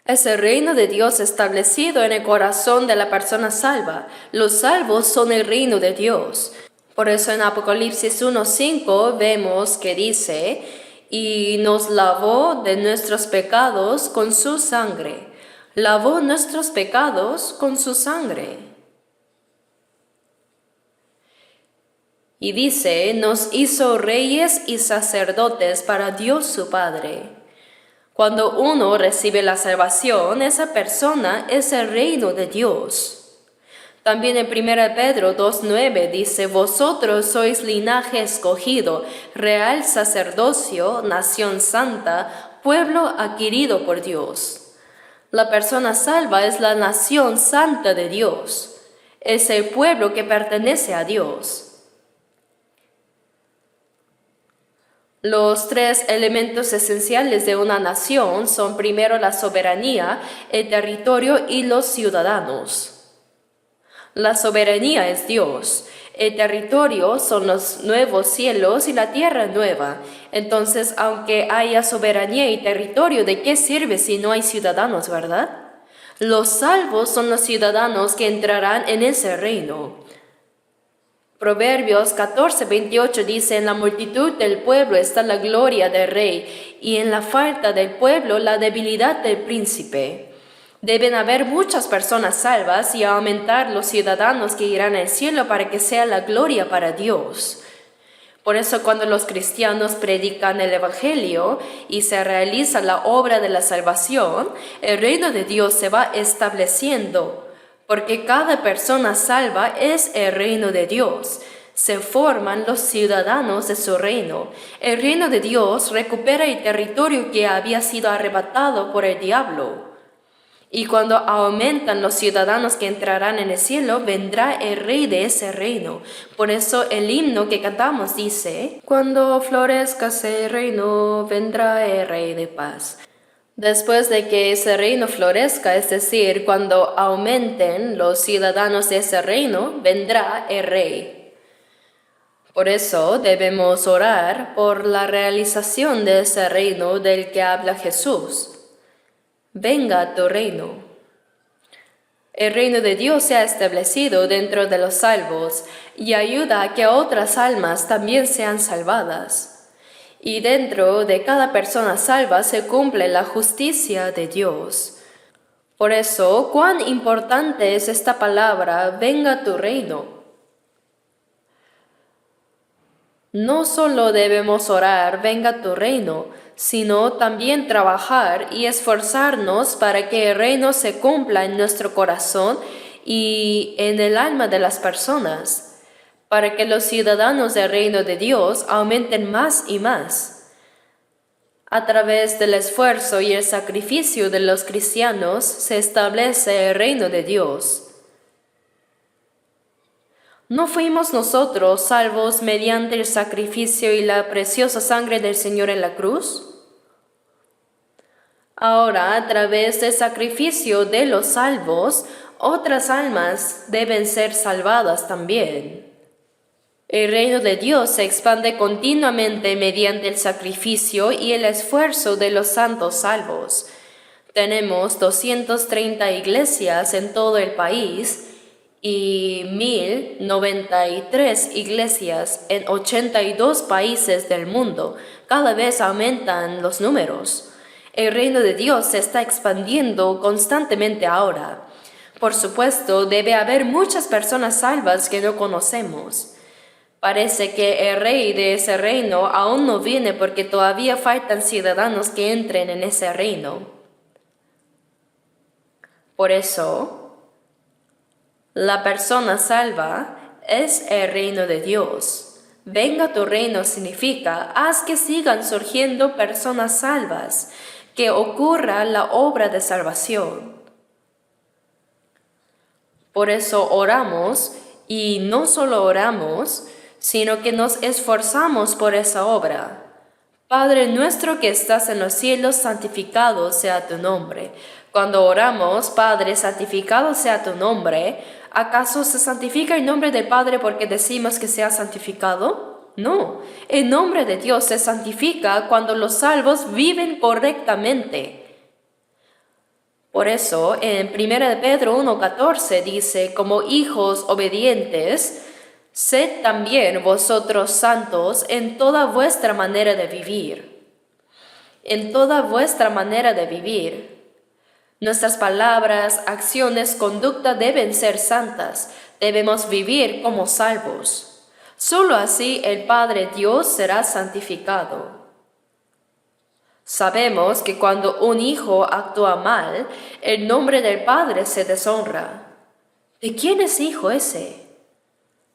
Es el reino de Dios establecido en el corazón de la persona salva. Los salvos son el reino de Dios. Por eso en Apocalipsis 1:5 vemos que dice: y nos lavó de nuestros pecados con su sangre. Lavó nuestros pecados con su sangre. Y dice: nos hizo reyes y sacerdotes para Dios su Padre. Cuando uno recibe la salvación, esa persona es el reino de Dios. También en 1 Pedro 2:9 dice: vosotros sois linaje escogido, real sacerdocio, nación santa, pueblo adquirido por Dios. La persona salva es la nación santa de Dios. Es el pueblo que pertenece a Dios. Los tres elementos esenciales de una nación son primero la soberanía, el territorio y los ciudadanos. La soberanía es Dios. El territorio son los nuevos cielos y la tierra nueva. Entonces, aunque haya soberanía y territorio, ¿de qué sirve si no hay ciudadanos, verdad? Los salvos son los ciudadanos que entrarán en ese reino. Proverbios 14:28 dice: en la multitud del pueblo está la gloria del rey, y en la falta del pueblo la debilidad del príncipe. Deben haber muchas personas salvas y aumentar los ciudadanos que irán al cielo para que sea la gloria para Dios. Por eso cuando los cristianos predican el Evangelio y se realiza la obra de la salvación, el reino de Dios se va estableciendo, porque cada persona salva es el reino de Dios. Se forman los ciudadanos de su reino. El reino de Dios recupera el territorio que había sido arrebatado por el diablo. Y cuando aumentan los ciudadanos que entrarán en el cielo, vendrá el rey de ese reino. Por eso el himno que cantamos dice: cuando florezca ese reino, vendrá el rey de paz. Después de que ese reino florezca, es decir, cuando aumenten los ciudadanos de ese reino, vendrá el rey. Por eso debemos orar por la realización de ese reino del que habla Jesús. Venga a tu reino. El reino de Dios se ha establecido dentro de los salvos y ayuda a que otras almas también sean salvadas. Y dentro de cada persona salva se cumple la justicia de Dios. Por eso, cuán importante es esta palabra: venga a tu reino. No solo debemos orar, venga a tu reino, sino también trabajar y esforzarnos para que el reino se cumpla en nuestro corazón y en el alma de las personas, para que los ciudadanos del reino de Dios aumenten más y más. A través del esfuerzo y el sacrificio de los cristianos se establece el reino de Dios. ¿No fuimos nosotros salvos mediante el sacrificio y la preciosa sangre del Señor en la cruz? Ahora, a través del sacrificio de los salvos, otras almas deben ser salvadas también. El reino de Dios se expande continuamente mediante el sacrificio y el esfuerzo de los santos salvos. Tenemos 230 iglesias en todo el país y 1093 iglesias en 82 países del mundo. Cada vez aumentan los números. El reino de Dios se está expandiendo constantemente ahora. Por supuesto, debe haber muchas personas salvas que no conocemos. Parece que el rey de ese reino aún no viene porque todavía faltan ciudadanos que entren en ese reino. Por eso, la persona salva es el reino de Dios. Venga tu reino significa, haz que sigan surgiendo personas salvas, que ocurra la obra de salvación. Por eso oramos, y no solo oramos, sino que nos esforzamos por esa obra. Padre nuestro que estás en los cielos, santificado sea tu nombre. Cuando oramos, Padre, santificado sea tu nombre, ¿acaso se santifica el nombre del Padre porque decimos que sea santificado? No, el nombre de Dios se santifica cuando los salvos viven correctamente. Por eso, en 1 Pedro 1:14 dice, como hijos obedientes, sed también vosotros santos en toda vuestra manera de vivir. En toda vuestra manera de vivir. Nuestras palabras, acciones, conducta deben ser santas. Debemos vivir como salvos. Solo así el Padre Dios será santificado. Sabemos que cuando un hijo actúa mal, el nombre del Padre se deshonra. ¿De quién es hijo ese?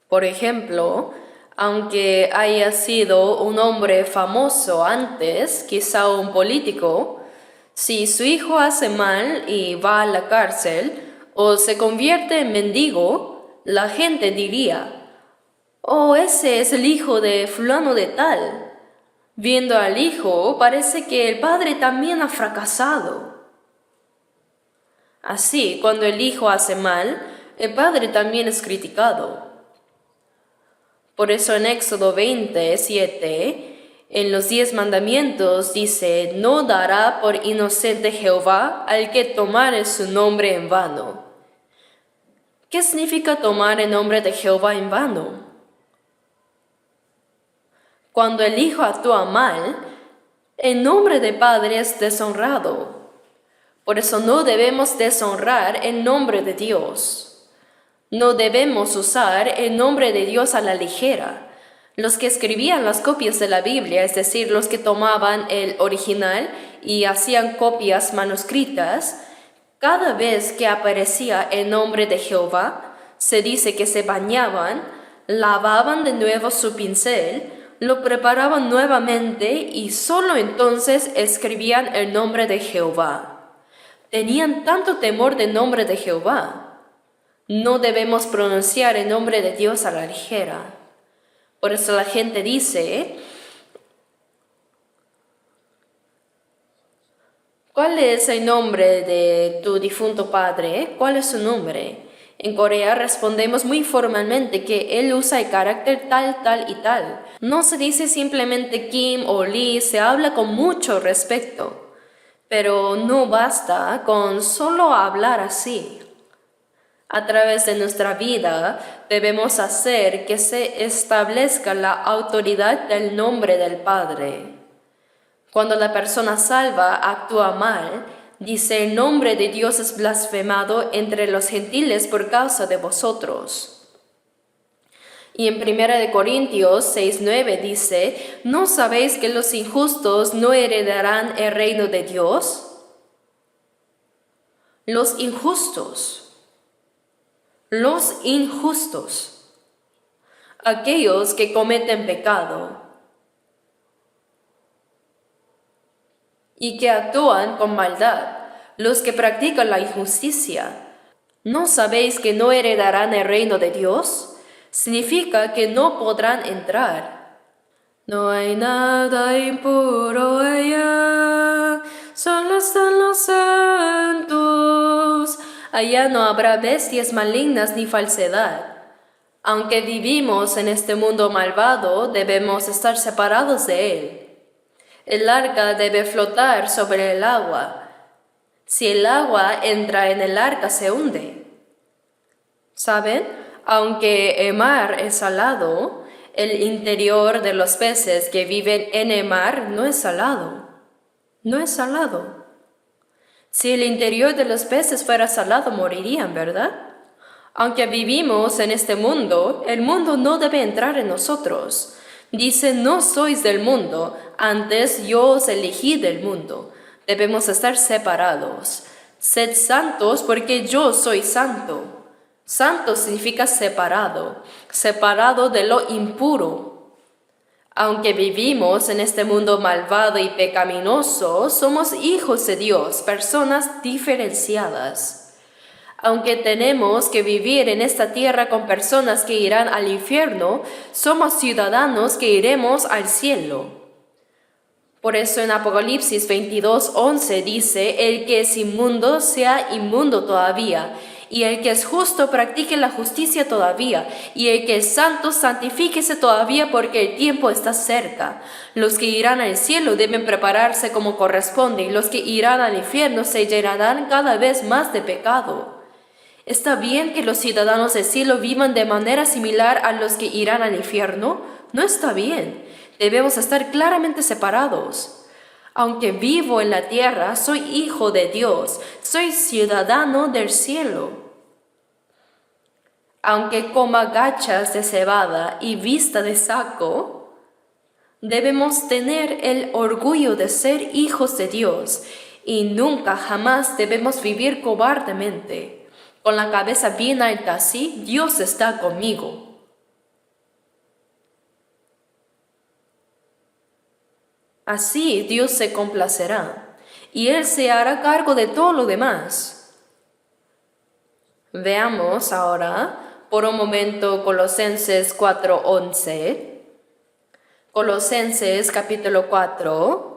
Por ejemplo, aunque haya sido un hombre famoso antes, quizá un político, si su hijo hace mal y va a la cárcel o se convierte en mendigo, la gente diría, «Oh, ese es el hijo de fulano de tal». Viendo al hijo, parece que el padre también ha fracasado. Así, cuando el hijo hace mal, el padre también es criticado. Por eso en Éxodo 27, en los 10 mandamientos dice, no dará por inocente Jehová al que tomare su nombre en vano. ¿Qué significa tomar el nombre de Jehová en vano? Cuando el hijo actúa mal, el nombre del Padre es deshonrado. Por eso no debemos deshonrar el nombre de Dios. No debemos usar el nombre de Dios a la ligera. Los que escribían las copias de la Biblia, es decir, los que tomaban el original y hacían copias manuscritas, cada vez que aparecía el nombre de Jehová, se dice que se bañaban, lavaban de nuevo su pincel, lo preparaban nuevamente y solo entonces escribían el nombre de Jehová. Tenían tanto temor del nombre de Jehová. No debemos pronunciar el nombre de Dios a la ligera. Por eso la gente dice, ¿cuál es el nombre de tu difunto padre? ¿Cuál es su nombre? En Corea respondemos muy formalmente que él usa el carácter tal, tal y tal. No se dice simplemente Kim o Lee, se habla con mucho respeto. Pero no basta con solo hablar así. A través de nuestra vida debemos hacer que se establezca la autoridad del nombre del Padre. Cuando la persona salva actúa mal, dice, el nombre de Dios es blasfemado entre los gentiles por causa de vosotros. Y en 1 Corintios 6:9 dice, ¿no sabéis que los injustos no heredarán el reino de Dios? Los injustos, aquellos que cometen pecado y que actúan con maldad, los que practican la injusticia. ¿No sabéis que no heredarán el reino de Dios? Significa que no podrán entrar. No hay nada impuro allá, solo están los santos. Allá no habrá bestias malignas ni falsedad. Aunque vivimos en este mundo malvado, debemos estar separados de él. El arca debe flotar sobre el agua. Si el agua entra en el arca se hunde. ¿Saben? Aunque el mar es salado, el interior de los peces que viven en el mar no es salado. No es salado. Si el interior de los peces fuera salado, morirían, ¿verdad? Aunque vivimos en este mundo, el mundo no debe entrar en nosotros. Dice, no sois del mundo, antes yo os elegí del mundo. Debemos estar separados. Sed santos porque yo soy santo. Santo significa separado, separado de lo impuro. Aunque vivimos en este mundo malvado y pecaminoso, somos hijos de Dios, personas diferenciadas. Aunque tenemos que vivir en esta tierra con personas que irán al infierno, somos ciudadanos que iremos al cielo. Por eso en Apocalipsis 22:11 dice, el que es inmundo sea inmundo todavía, y el que es justo practique la justicia todavía, y el que es santo santifíquese todavía porque el tiempo está cerca. Los que irán al cielo deben prepararse como corresponde, y los que irán al infierno se llenarán cada vez más de pecado. ¿Está bien que los ciudadanos del cielo vivan de manera similar a los que irán al infierno? No está bien. Debemos estar claramente separados. Aunque vivo en la tierra, soy hijo de Dios, soy ciudadano del cielo. Aunque coma gachas de cebada y vista de saco, debemos tener el orgullo de ser hijos de Dios y nunca jamás debemos vivir cobardemente. Con la cabeza bien alta así, Dios está conmigo. Así Dios se complacerá y Él se hará cargo de todo lo demás. Veamos ahora por un momento Colosenses 4:11. Colosenses capítulo 4.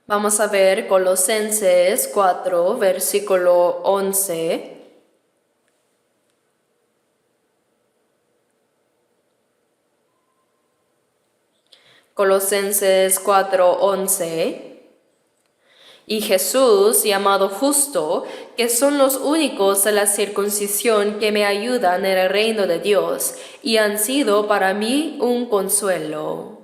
Vamos a ver Colosenses 4, versículo 11. Colosenses 4:11. Y Jesús, llamado justo, que son los únicos de la circuncisión que me ayudan en el reino de Dios, y han sido para mí un consuelo.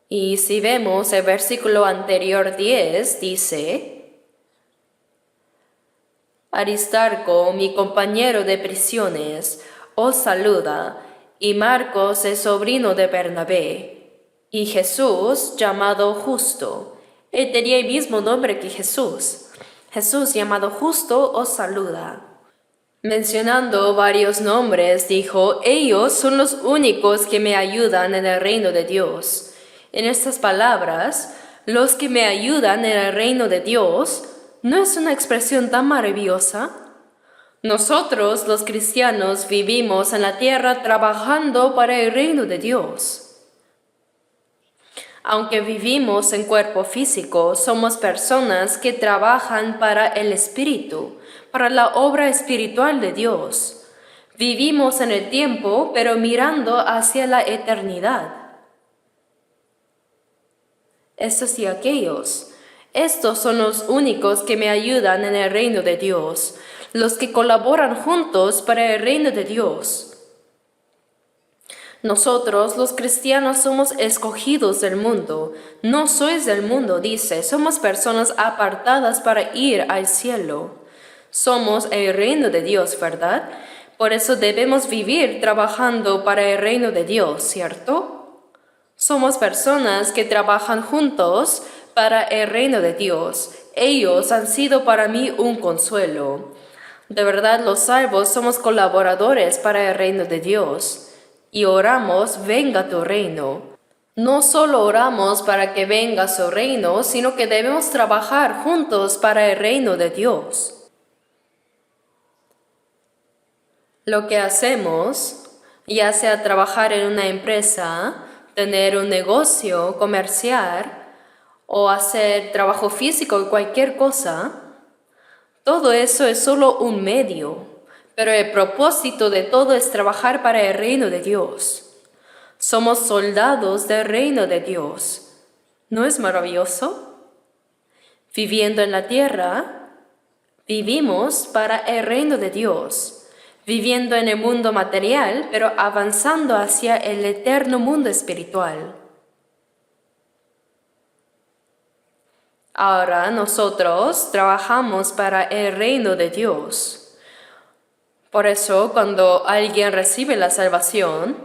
Y si vemos el versículo anterior 10, dice, Aristarco, mi compañero de prisiones, os saluda, y Marcos es sobrino de Bernabé, y Jesús, llamado Justo. Él tenía el mismo nombre que Jesús. Jesús, llamado Justo, os saluda. Mencionando varios nombres, dijo, ellos son los únicos que me ayudan en el reino de Dios. En estas palabras, los que me ayudan en el reino de Dios, ¿no es una expresión tan maravillosa? Nosotros, los cristianos, vivimos en la tierra trabajando para el reino de Dios. Aunque vivimos en cuerpo físico, somos personas que trabajan para el Espíritu, para la obra espiritual de Dios. Vivimos en el tiempo, pero mirando hacia la eternidad. Estos y aquellos, estos son los únicos que me ayudan en el reino de Dios, los que colaboran juntos para el reino de Dios. Nosotros, los cristianos, somos escogidos del mundo. No sois del mundo, dice, somos personas apartadas para ir al cielo. Somos el reino de Dios, ¿verdad? Por eso debemos vivir trabajando para el reino de Dios, ¿cierto? Somos personas que trabajan juntos para el reino de Dios. Ellos han sido para mí un consuelo. De verdad, los salvos somos colaboradores para el reino de Dios. Y oramos, venga tu reino. No solo oramos para que venga su reino, sino que debemos trabajar juntos para el reino de Dios. Lo que hacemos, ya sea trabajar en una empresa, tener un negocio, comerciar o hacer trabajo físico, cualquier cosa, todo eso es solo un medio, pero el propósito de todo es trabajar para el reino de Dios. Somos soldados del reino de Dios. ¿No es maravilloso? Viviendo en la tierra, vivimos para el reino de Dios, viviendo en el mundo material, pero avanzando hacia el eterno mundo espiritual. Ahora nosotros trabajamos para el reino de Dios. Por eso, cuando alguien recibe la salvación,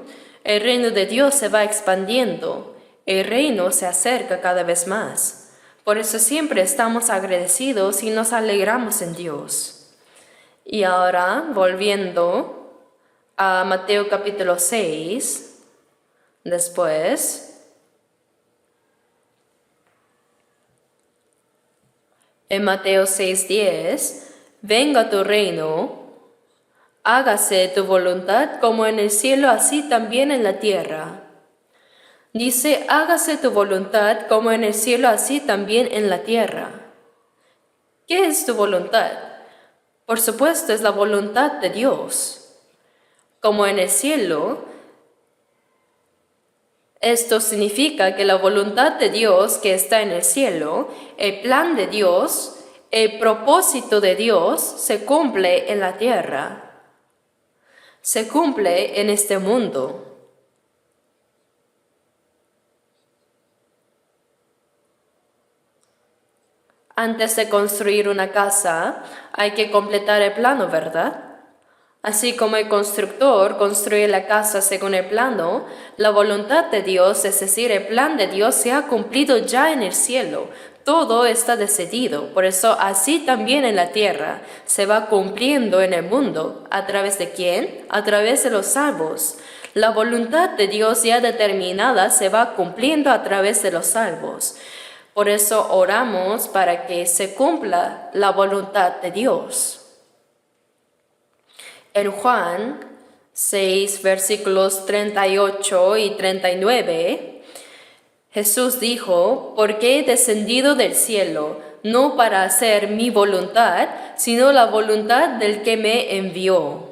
el reino de Dios se va expandiendo, el reino se acerca cada vez más. Por eso siempre estamos agradecidos y nos alegramos en Dios. Y ahora, volviendo a Mateo capítulo 6, después, en Mateo 6:10, venga tu reino, hágase tu voluntad como en el cielo, así también en la tierra. Dice, hágase tu voluntad como en el cielo, así también en la tierra. ¿Qué es tu voluntad? Por supuesto, es la voluntad de Dios. Como en el cielo, esto significa que la voluntad de Dios que está en el cielo, el plan de Dios, el propósito de Dios se cumple en la tierra. Se cumple en este mundo. Antes de construir una casa, hay que completar el plano, ¿verdad? Así como el constructor construye la casa según el plano, la voluntad de Dios, es decir, el plan de Dios, se ha cumplido ya en el cielo. Todo está decidido. Por eso, así también en la tierra, se va cumpliendo en el mundo. ¿A través de quién? A través de los salvos. La voluntad de Dios ya determinada se va cumpliendo a través de los salvos. Por eso oramos para que se cumpla la voluntad de Dios. En Juan 6, versículos 38 y 39, Jesús dijo, porque he descendido del cielo, no para hacer mi voluntad, sino la voluntad del que me envió.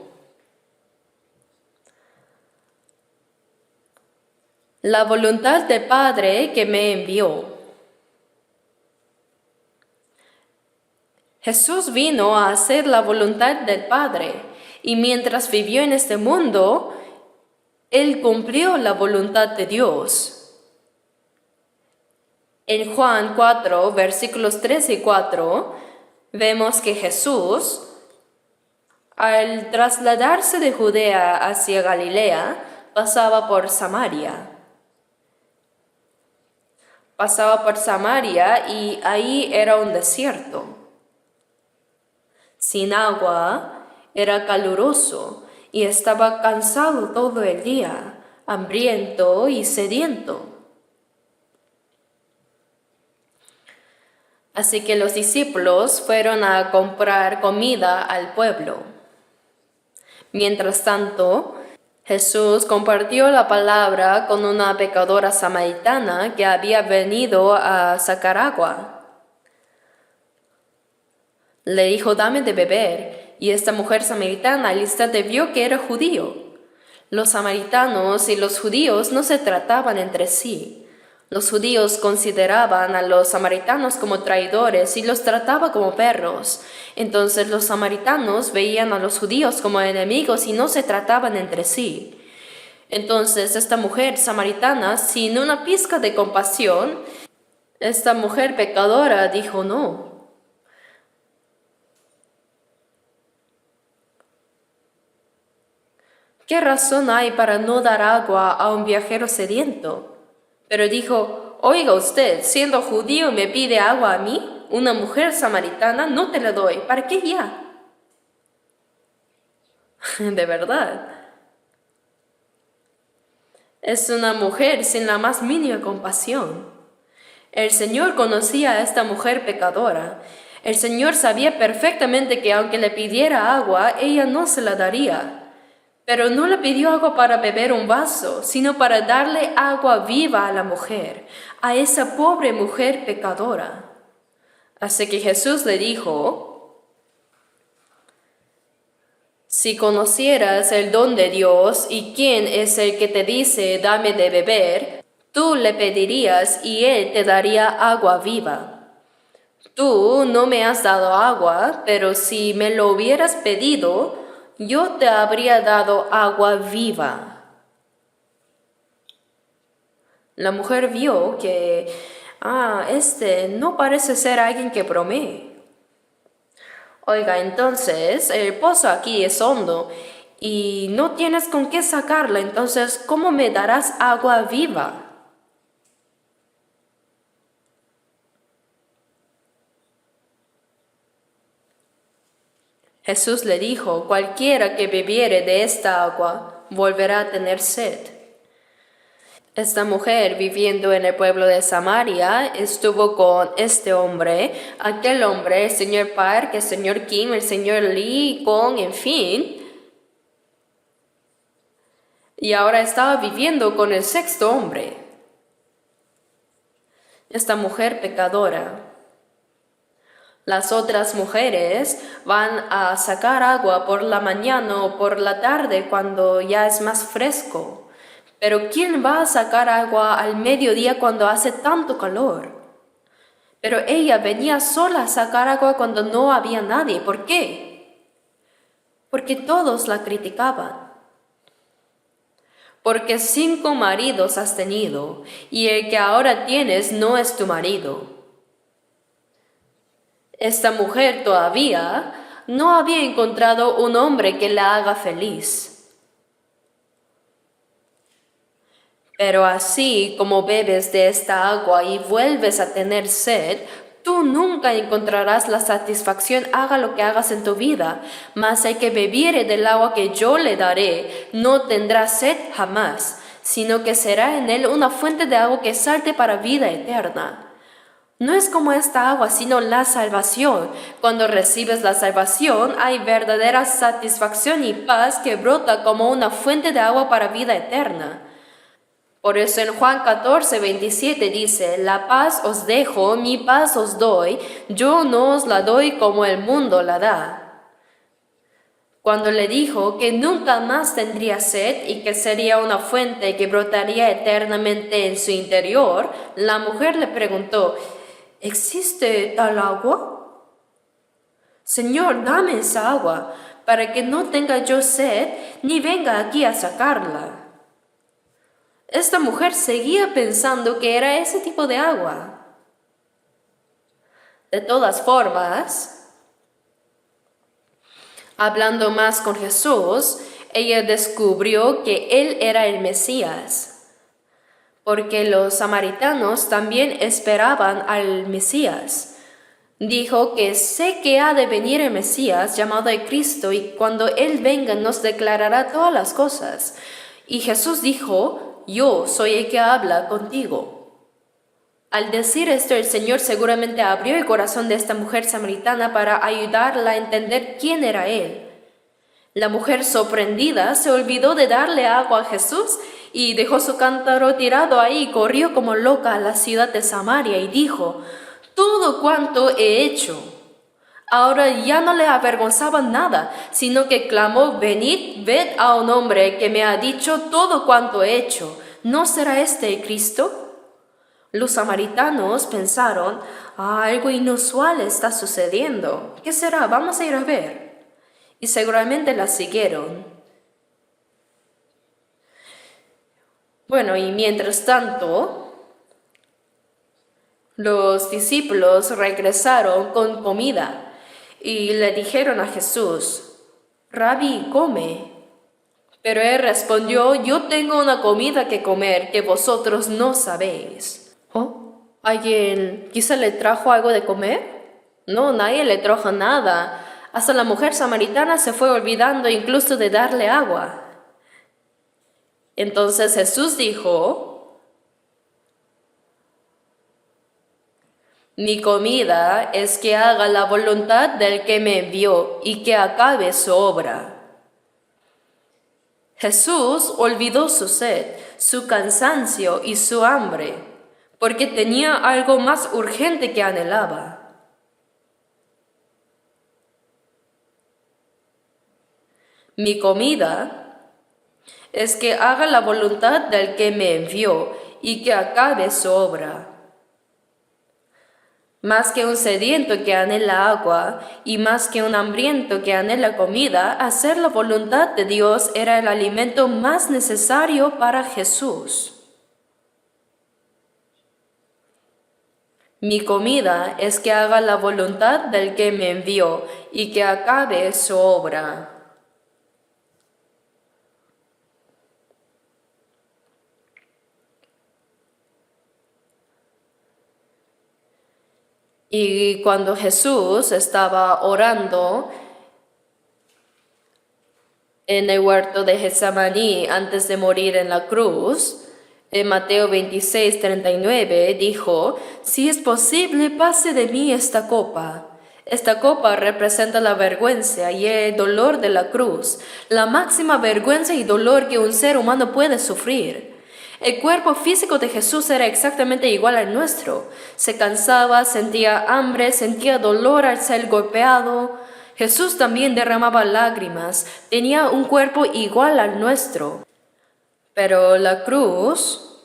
La voluntad del Padre que me envió. Jesús vino a hacer la voluntad del Padre, y mientras vivió en este mundo, Él cumplió la voluntad de Dios. En Juan 4, versículos 3 y 4, vemos que Jesús, al trasladarse de Judea hacia Galilea, pasaba por Samaria. Pasaba por Samaria y ahí era un desierto. Sin agua, era caluroso y estaba cansado todo el día, hambriento y sediento. Así que los discípulos fueron a comprar comida al pueblo. Mientras tanto, Jesús compartió la palabra con una pecadora samaritana que había venido a sacar agua. Le dijo, dame de beber, y esta mujer samaritana al instante vio que era judío. Los samaritanos y los judíos no se trataban entre sí. Los judíos consideraban a los samaritanos como traidores y los trataban como perros. Entonces los samaritanos veían a los judíos como enemigos y no se trataban entre sí. Entonces esta mujer samaritana, sin una pizca de compasión, esta mujer pecadora dijo no. ¿Qué razón hay para no dar agua a un viajero sediento? Pero dijo, oiga usted, siendo judío me pide agua a mí, una mujer samaritana, no te la doy, ¿para qué ya? De verdad. Es una mujer sin la más mínima compasión. El Señor conocía a esta mujer pecadora. El Señor sabía perfectamente que aunque le pidiera agua, ella no se la daría. Pero no le pidió agua para beber un vaso, sino para darle agua viva a la mujer, a esa pobre mujer pecadora. Así que Jesús le dijo, si conocieras el don de Dios y quién es el que te dice, dame de beber, Tú le pedirías y él te daría agua viva. Tú no me has dado agua, pero si me lo hubieras pedido, yo te habría dado agua viva. La mujer vio que, este no parece ser alguien que bromee. Oiga, entonces el pozo aquí es hondo y no tienes con qué sacarla, entonces ¿cómo me darás agua viva? Jesús le dijo, cualquiera que bebiere de esta agua volverá a tener sed. Esta mujer, viviendo en el pueblo de Samaria, estuvo con este hombre, aquel hombre, el señor Park, el señor Kim, el señor Lee, Kong, en fin. Y ahora estaba viviendo con el sexto hombre. Esta mujer pecadora. Las otras mujeres van a sacar agua por la mañana o por la tarde cuando ya es más fresco. Pero ¿quién va a sacar agua al mediodía cuando hace tanto calor? Pero ella venía sola a sacar agua cuando no había nadie. ¿Por qué? Porque todos la criticaban. Porque 5 maridos has tenido y el que ahora tienes no es tu marido. Esta mujer todavía no había encontrado un hombre que la haga feliz. Pero así como bebes de esta agua y vuelves a tener sed, tú nunca encontrarás la satisfacción haga lo que hagas en tu vida, mas el que bebiere del agua que yo le daré no tendrá sed jamás, sino que será en él una fuente de agua que salte para vida eterna. No es como esta agua, sino la salvación. Cuando recibes la salvación, hay verdadera satisfacción y paz que brota como una fuente de agua para vida eterna. Por eso en Juan 14:27 dice, la paz os dejo, mi paz os doy, yo no os la doy como el mundo la da. Cuando le dijo que nunca más tendría sed y que sería una fuente que brotaría eternamente en su interior, la mujer le preguntó, ¿existe tal agua? Señor, dame esa agua, para que no tenga yo sed ni venga aquí a sacarla. Esta mujer seguía pensando que era ese tipo de agua. De todas formas, hablando más con Jesús, ella descubrió que él era el Mesías, porque los samaritanos también esperaban al Mesías. Dijo que sé que ha de venir el Mesías llamado el Cristo y cuando Él venga nos declarará todas las cosas. Y Jesús dijo, yo soy el que habla contigo. Al decir esto, el Señor seguramente abrió el corazón de esta mujer samaritana para ayudarla a entender quién era Él. La mujer sorprendida se olvidó de darle agua a Jesús y dejó su cántaro tirado ahí y corrió como loca a la ciudad de Samaria y dijo, todo cuanto he hecho. Ahora ya no le avergonzaba nada, sino que clamó, venid, ved a un hombre que me ha dicho todo cuanto he hecho. ¿No será este el Cristo? Los samaritanos pensaron, algo inusual está sucediendo. ¿Qué será? Vamos a ir a ver. Y seguramente la siguieron. Bueno, y mientras tanto, los discípulos regresaron con comida. Y le dijeron a Jesús, Rabí, come. Pero él respondió, yo tengo una comida que comer que vosotros no sabéis. ¿Oh? ¿Alguien quizá le trajo algo de comer? No, nadie le trajo nada. Hasta la mujer samaritana se fue olvidando incluso de darle agua. Entonces Jesús dijo, mi comida es que haga la voluntad del que me envió y que acabe su obra. Jesús olvidó su sed, su cansancio y su hambre, porque tenía algo más urgente que anhelaba. Mi comida es que haga la voluntad del que me envió y que acabe su obra. Más que un sediento que anhela agua y más que un hambriento que anhela comida, hacer la voluntad de Dios era el alimento más necesario para Jesús. Mi comida es que haga la voluntad del que me envió y que acabe su obra. Y cuando Jesús estaba orando en el huerto de Getsemaní antes de morir en la cruz, en Mateo 26:39 dijo: si es posible, pase de mí esta copa. Esta copa representa la vergüenza y el dolor de la cruz, la máxima vergüenza y dolor que un ser humano puede sufrir. El cuerpo físico de Jesús era exactamente igual al nuestro. Se cansaba, sentía hambre, sentía dolor al ser golpeado. Jesús también derramaba lágrimas, tenía un cuerpo igual al nuestro. Pero la cruz,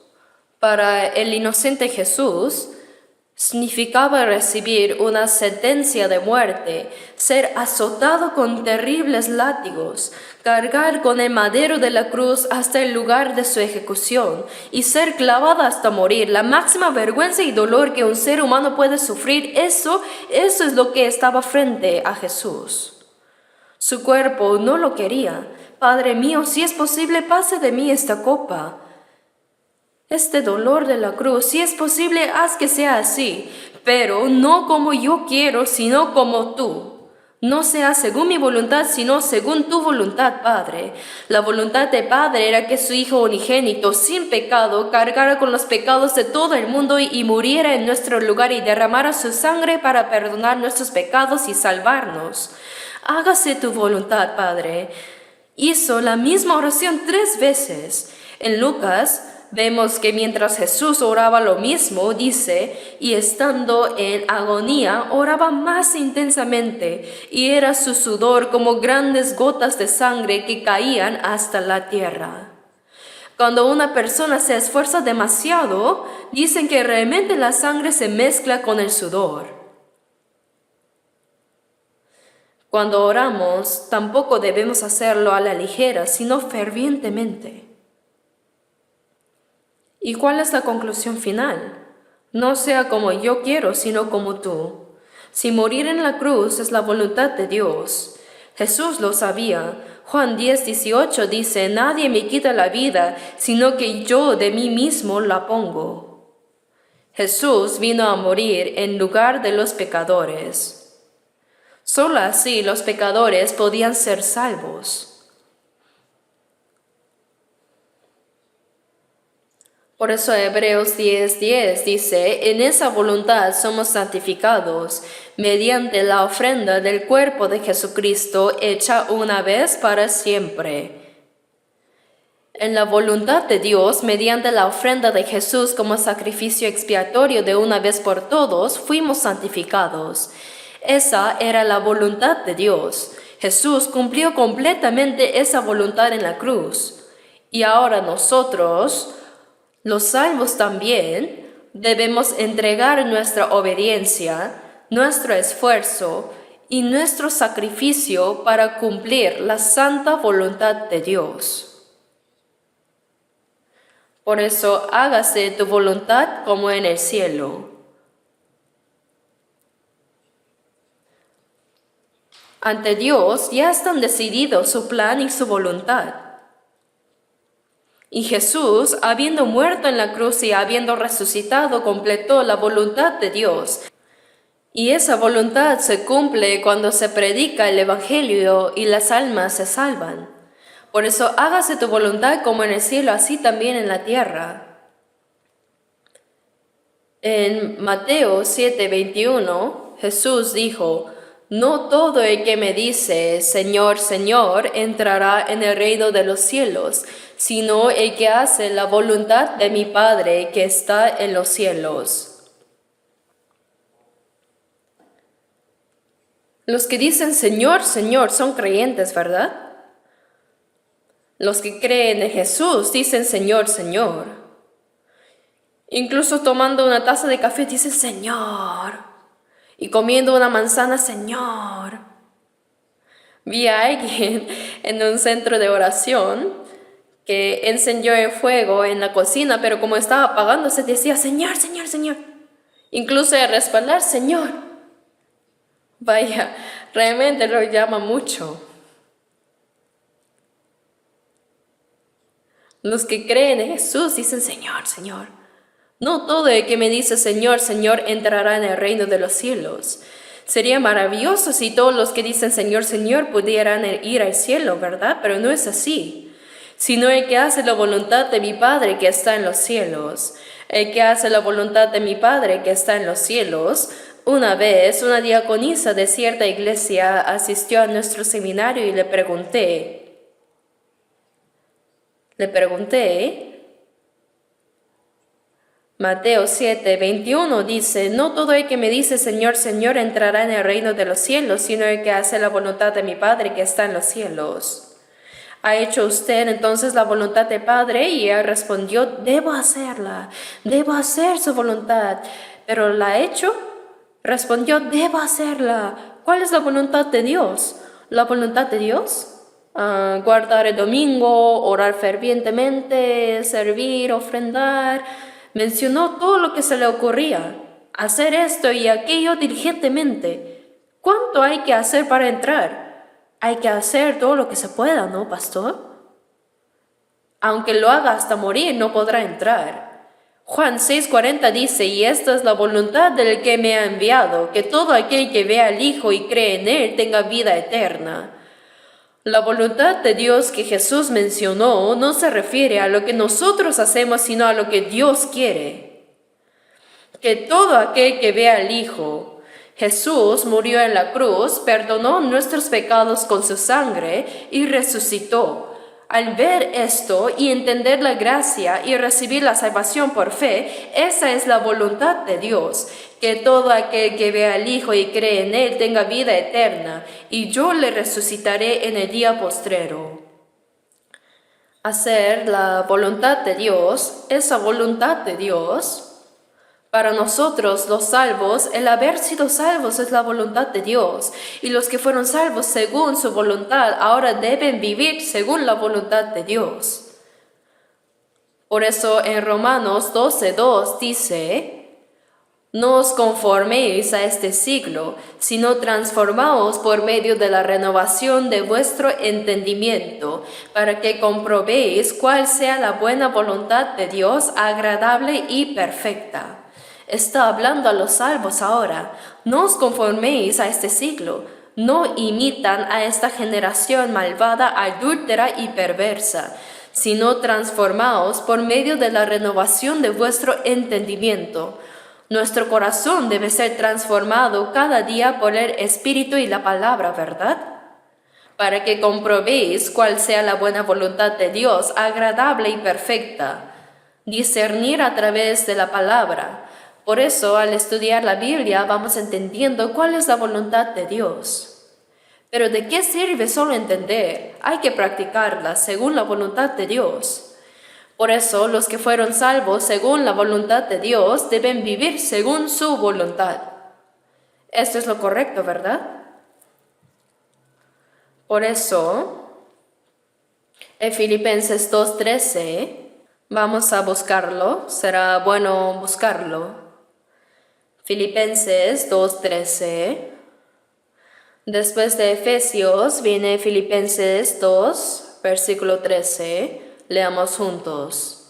para el inocente Jesús, significaba recibir una sentencia de muerte, ser azotado con terribles látigos, cargar con el madero de la cruz hasta el lugar de su ejecución y ser clavado hasta morir. La máxima vergüenza y dolor que un ser humano puede sufrir, eso es lo que estaba frente a Jesús. Su cuerpo no lo quería. Padre mío, si es posible, pase de mí esta copa. Este dolor de la cruz, si es posible, haz que sea así, pero no como yo quiero, sino como tú. No sea según mi voluntad, sino según tu voluntad, Padre. La voluntad del Padre era que su Hijo unigénito, sin pecado, cargara con los pecados de todo el mundo y muriera en nuestro lugar y derramara su sangre para perdonar nuestros pecados y salvarnos. Hágase tu voluntad, Padre. Hizo la misma oración 3 veces. En Lucas vemos que mientras Jesús oraba lo mismo, dice, y estando en agonía, oraba más intensamente, y era su sudor como grandes gotas de sangre que caían hasta la tierra. Cuando una persona se esfuerza demasiado, dicen que realmente la sangre se mezcla con el sudor. Cuando oramos, tampoco debemos hacerlo a la ligera, sino fervientemente. ¿Y cuál es la conclusión final? No sea como yo quiero, sino como tú. Si morir en la cruz es la voluntad de Dios. Jesús lo sabía. Juan 10:18 dice: nadie me quita la vida, sino que yo de mí mismo la pongo. Jesús vino a morir en lugar de los pecadores. Solo así los pecadores podían ser salvos. Por eso Hebreos 10:10 dice: en esa voluntad somos santificados, mediante la ofrenda del cuerpo de Jesucristo, hecha una vez para siempre. En la voluntad de Dios, mediante la ofrenda de Jesús como sacrificio expiatorio de una vez por todos, fuimos santificados. Esa era la voluntad de Dios. Jesús cumplió completamente esa voluntad en la cruz. Y ahora nosotros, los salvos también, debemos entregar nuestra obediencia, nuestro esfuerzo y nuestro sacrificio para cumplir la santa voluntad de Dios. Por eso, hágase tu voluntad como en el cielo. Ante Dios ya están decididos su plan y su voluntad. Y Jesús, habiendo muerto en la cruz y habiendo resucitado, completó la voluntad de Dios. Y esa voluntad se cumple cuando se predica el Evangelio y las almas se salvan. Por eso hágase tu voluntad como en el cielo, así también en la tierra. En Mateo 7:21, Jesús dijo: no todo el que me dice, Señor, Señor, entrará en el reino de los cielos, sino el que hace la voluntad de mi Padre que está en los cielos. Los que dicen Señor, Señor son creyentes, ¿verdad? Los que creen en Jesús dicen Señor, Señor. Incluso tomando una taza de café dice Señor. Y comiendo una manzana, Señor. Vi a alguien en un centro de oración que encendió el fuego en la cocina, pero como estaba apagándose decía Señor, Señor, Señor. Incluso al respaldar, Señor. Vaya, realmente lo llama mucho. Los que creen en Jesús dicen Señor, Señor. No todo el que me dice Señor, Señor entrará en el reino de los cielos. Sería maravilloso si todos los que dicen Señor, Señor pudieran ir al cielo, ¿verdad? Pero no es así. Sino el que hace la voluntad de mi Padre que está en los cielos. El que hace la voluntad de mi Padre que está en los cielos. Una vez una diaconisa de cierta iglesia asistió a nuestro seminario y le pregunté, Mateo 7:21 dice, no todo el que me dice Señor, Señor entrará en el reino de los cielos, sino el que hace la voluntad de mi Padre que está en los cielos. ¿Ha hecho usted entonces la voluntad del Padre? Y él respondió, debo hacerla, debo hacer su voluntad. ¿Pero la ha hecho? Respondió, debo hacerla. ¿Cuál es la voluntad de Dios? ¿La voluntad de Dios? Guardar el domingo, orar fervientemente, servir, ofrendar. Mencionó todo lo que se le ocurría. Hacer esto y aquello diligentemente. ¿Cuánto hay que hacer para entrar? Hay que hacer todo lo que se pueda, ¿no, pastor? Aunque lo haga hasta morir, no podrá entrar. Juan 6:40 dice, y esta es la voluntad del que me ha enviado, que todo aquel que vea al Hijo y cree en Él tenga vida eterna. La voluntad de Dios que Jesús mencionó no se refiere a lo que nosotros hacemos, sino a lo que Dios quiere. Que todo aquel que vea al Hijo, Jesús murió en la cruz, perdonó nuestros pecados con su sangre y resucitó. Al ver esto y entender la gracia y recibir la salvación por fe, esa es la voluntad de Dios, que todo aquel que vea al Hijo y cree en Él tenga vida eterna, y yo le resucitaré en el día postrero. Hacer la voluntad de Dios, esa voluntad de Dios, para nosotros los salvos, el haber sido salvos es la voluntad de Dios, y los que fueron salvos según su voluntad ahora deben vivir según la voluntad de Dios. Por eso en Romanos 12:2 dice, no os conforméis a este siglo, sino transformaos por medio de la renovación de vuestro entendimiento, para que comprobéis cuál sea la buena voluntad de Dios, agradable y perfecta. Está hablando a los salvos ahora. No os conforméis a este siglo. No imitan a esta generación malvada, adúltera y perversa, sino transformaos por medio de la renovación de vuestro entendimiento. Nuestro corazón debe ser transformado cada día por el Espíritu y la palabra, ¿verdad? Para que comprobéis cuál sea la buena voluntad de Dios, agradable y perfecta. Discernir a través de la palabra. Por eso, al estudiar la Biblia, vamos entendiendo cuál es la voluntad de Dios. Pero ¿de qué sirve solo entender? Hay que practicarla según la voluntad de Dios. Por eso, los que fueron salvos según la voluntad de Dios deben vivir según su voluntad. Esto es lo correcto, ¿verdad? Por eso, en Filipenses 2:13, vamos a buscarlo. Será bueno buscarlo. Filipenses 2:13. Después de Efesios viene Filipenses 2, versículo 13. Leamos juntos.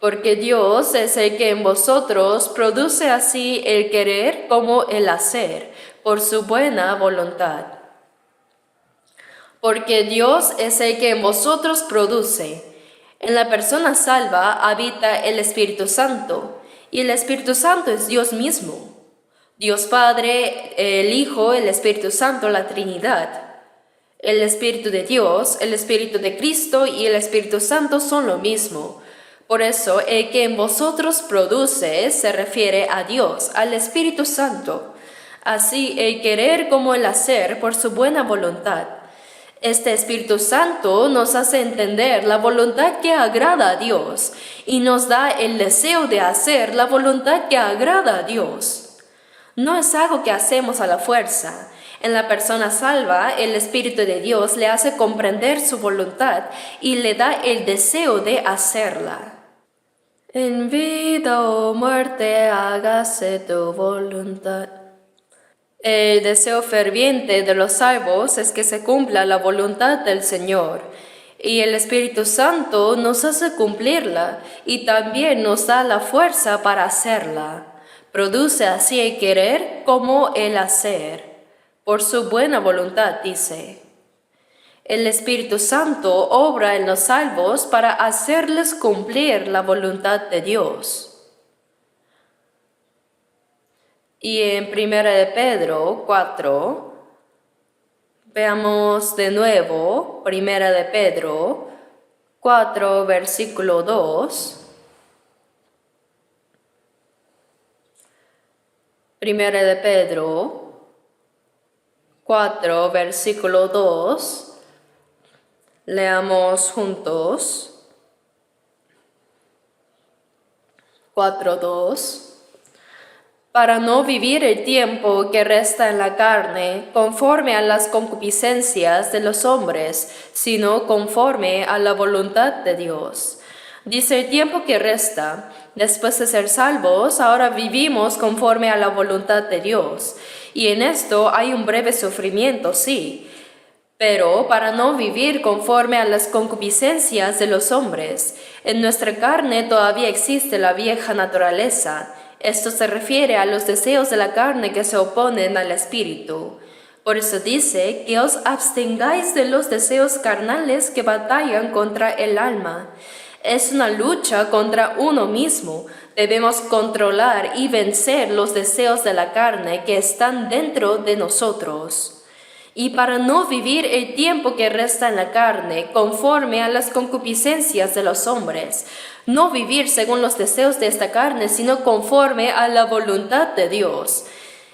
Porque Dios es el que en vosotros produce así el querer como el hacer, por su buena voluntad. Porque Dios es el que en vosotros produce. En la persona salva habita el Espíritu Santo. Y el Espíritu Santo es Dios mismo. Dios Padre, el Hijo, el Espíritu Santo, la Trinidad. El Espíritu de Dios, el Espíritu de Cristo y el Espíritu Santo son lo mismo. Por eso, el que en vosotros produce se refiere a Dios, al Espíritu Santo. Así, el querer como el hacer por su buena voluntad. Este Espíritu Santo nos hace entender la voluntad que agrada a Dios y nos da el deseo de hacer la voluntad que agrada a Dios. No es algo que hacemos a la fuerza. En la persona salva, el Espíritu de Dios le hace comprender su voluntad y le da el deseo de hacerla. En vida o muerte, hágase tu voluntad. El deseo ferviente de los salvos es que se cumpla la voluntad del Señor, y el Espíritu Santo nos hace cumplirla y también nos da la fuerza para hacerla. Produce así el querer como el hacer, por su buena voluntad, dice. El Espíritu Santo obra en los salvos para hacerles cumplir la voluntad de Dios. Y en 1 de Pedro 4, veamos de nuevo 1 de Pedro 4, versículo 2. 1 de Pedro 4, versículo 2. Leamos juntos. 4:2. Para no vivir el tiempo que resta en la carne conforme a las concupiscencias de los hombres, sino conforme a la voluntad de Dios. Dice el tiempo que resta. Después de ser salvos, ahora vivimos conforme a la voluntad de Dios. Y en esto hay un breve sufrimiento, sí, pero para no vivir conforme a las concupiscencias de los hombres. En nuestra carne todavía existe la vieja naturaleza. Esto se refiere a los deseos de la carne que se oponen al espíritu. Por eso dice que os abstengáis de los deseos carnales que batallan contra el alma. Es una lucha contra uno mismo. Debemos controlar y vencer los deseos de la carne que están dentro de nosotros. Y para no vivir el tiempo que resta en la carne conforme a las concupiscencias de los hombres, no vivir según los deseos de esta carne, sino conforme a la voluntad de Dios.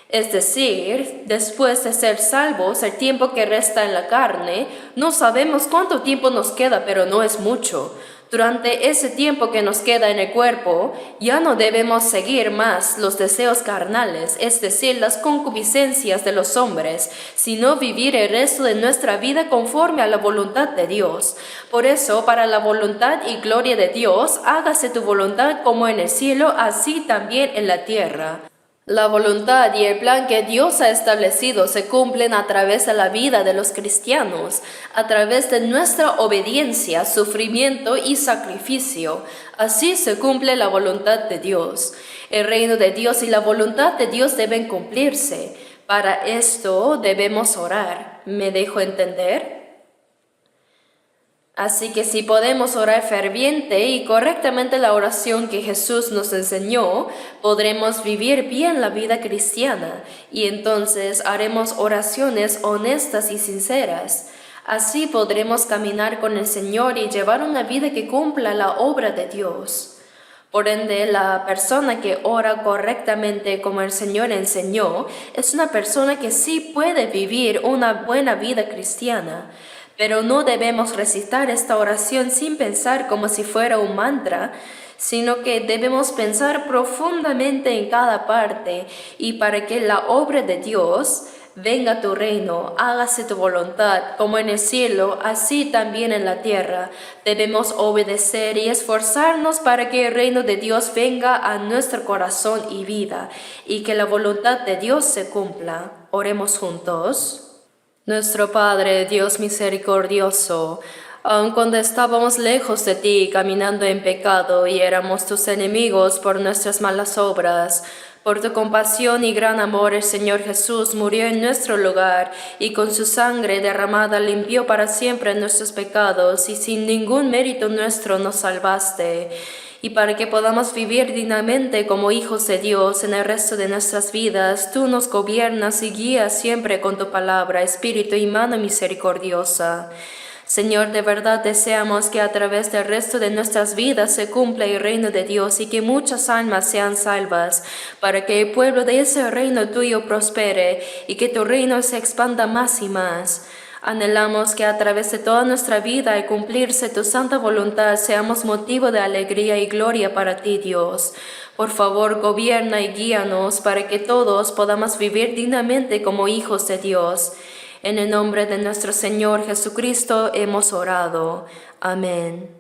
Es decir, después de ser salvos, el tiempo que resta en la carne, no sabemos cuánto tiempo nos queda, pero no es mucho. Durante ese tiempo que nos queda en el cuerpo, ya no debemos seguir más los deseos carnales, es decir, las concupiscencias de los hombres, sino vivir el resto de nuestra vida conforme a la voluntad de Dios. Por eso, para la voluntad y gloria de Dios, hágase tu voluntad como en el cielo, así también en la tierra. La voluntad y el plan que Dios ha establecido se cumplen a través de la vida de los cristianos, a través de nuestra obediencia, sufrimiento y sacrificio. Así se cumple la voluntad de Dios. El reino de Dios y la voluntad de Dios deben cumplirse. Para esto debemos orar. ¿Me dejo entender? Así que si podemos orar ferviente y correctamente la oración que Jesús nos enseñó, podremos vivir bien la vida cristiana y entonces haremos oraciones honestas y sinceras. Así podremos caminar con el Señor y llevar una vida que cumpla la obra de Dios. Por ende, la persona que ora correctamente como el Señor enseñó es una persona que sí puede vivir una buena vida cristiana. Pero no debemos recitar esta oración sin pensar como si fuera un mantra, sino que debemos pensar profundamente en cada parte y para que la obra de Dios, venga tu reino, hágase tu voluntad, como en el cielo, así también en la tierra. Debemos obedecer y esforzarnos para que el reino de Dios venga a nuestro corazón y vida, y que la voluntad de Dios se cumpla. Oremos juntos. Nuestro Padre, Dios misericordioso, aun cuando estábamos lejos de ti, caminando en pecado, y éramos tus enemigos por nuestras malas obras, por tu compasión y gran amor, el Señor Jesús murió en nuestro lugar, y con su sangre derramada limpió para siempre nuestros pecados, y sin ningún mérito nuestro nos salvaste. Y para que podamos vivir dignamente como hijos de Dios en el resto de nuestras vidas, tú nos gobiernas y guías siempre con tu palabra, espíritu y mano misericordiosa. Señor, de verdad deseamos que a través del resto de nuestras vidas se cumpla el reino de Dios y que muchas almas sean salvas, para que el pueblo de ese reino tuyo prospere y que tu reino se expanda más y más. Anhelamos que a través de toda nuestra vida y cumplirse tu santa voluntad seamos motivo de alegría y gloria para ti, Dios. Por favor, gobierna y guíanos para que todos podamos vivir dignamente como hijos de Dios. En el nombre de nuestro Señor Jesucristo hemos orado. Amén.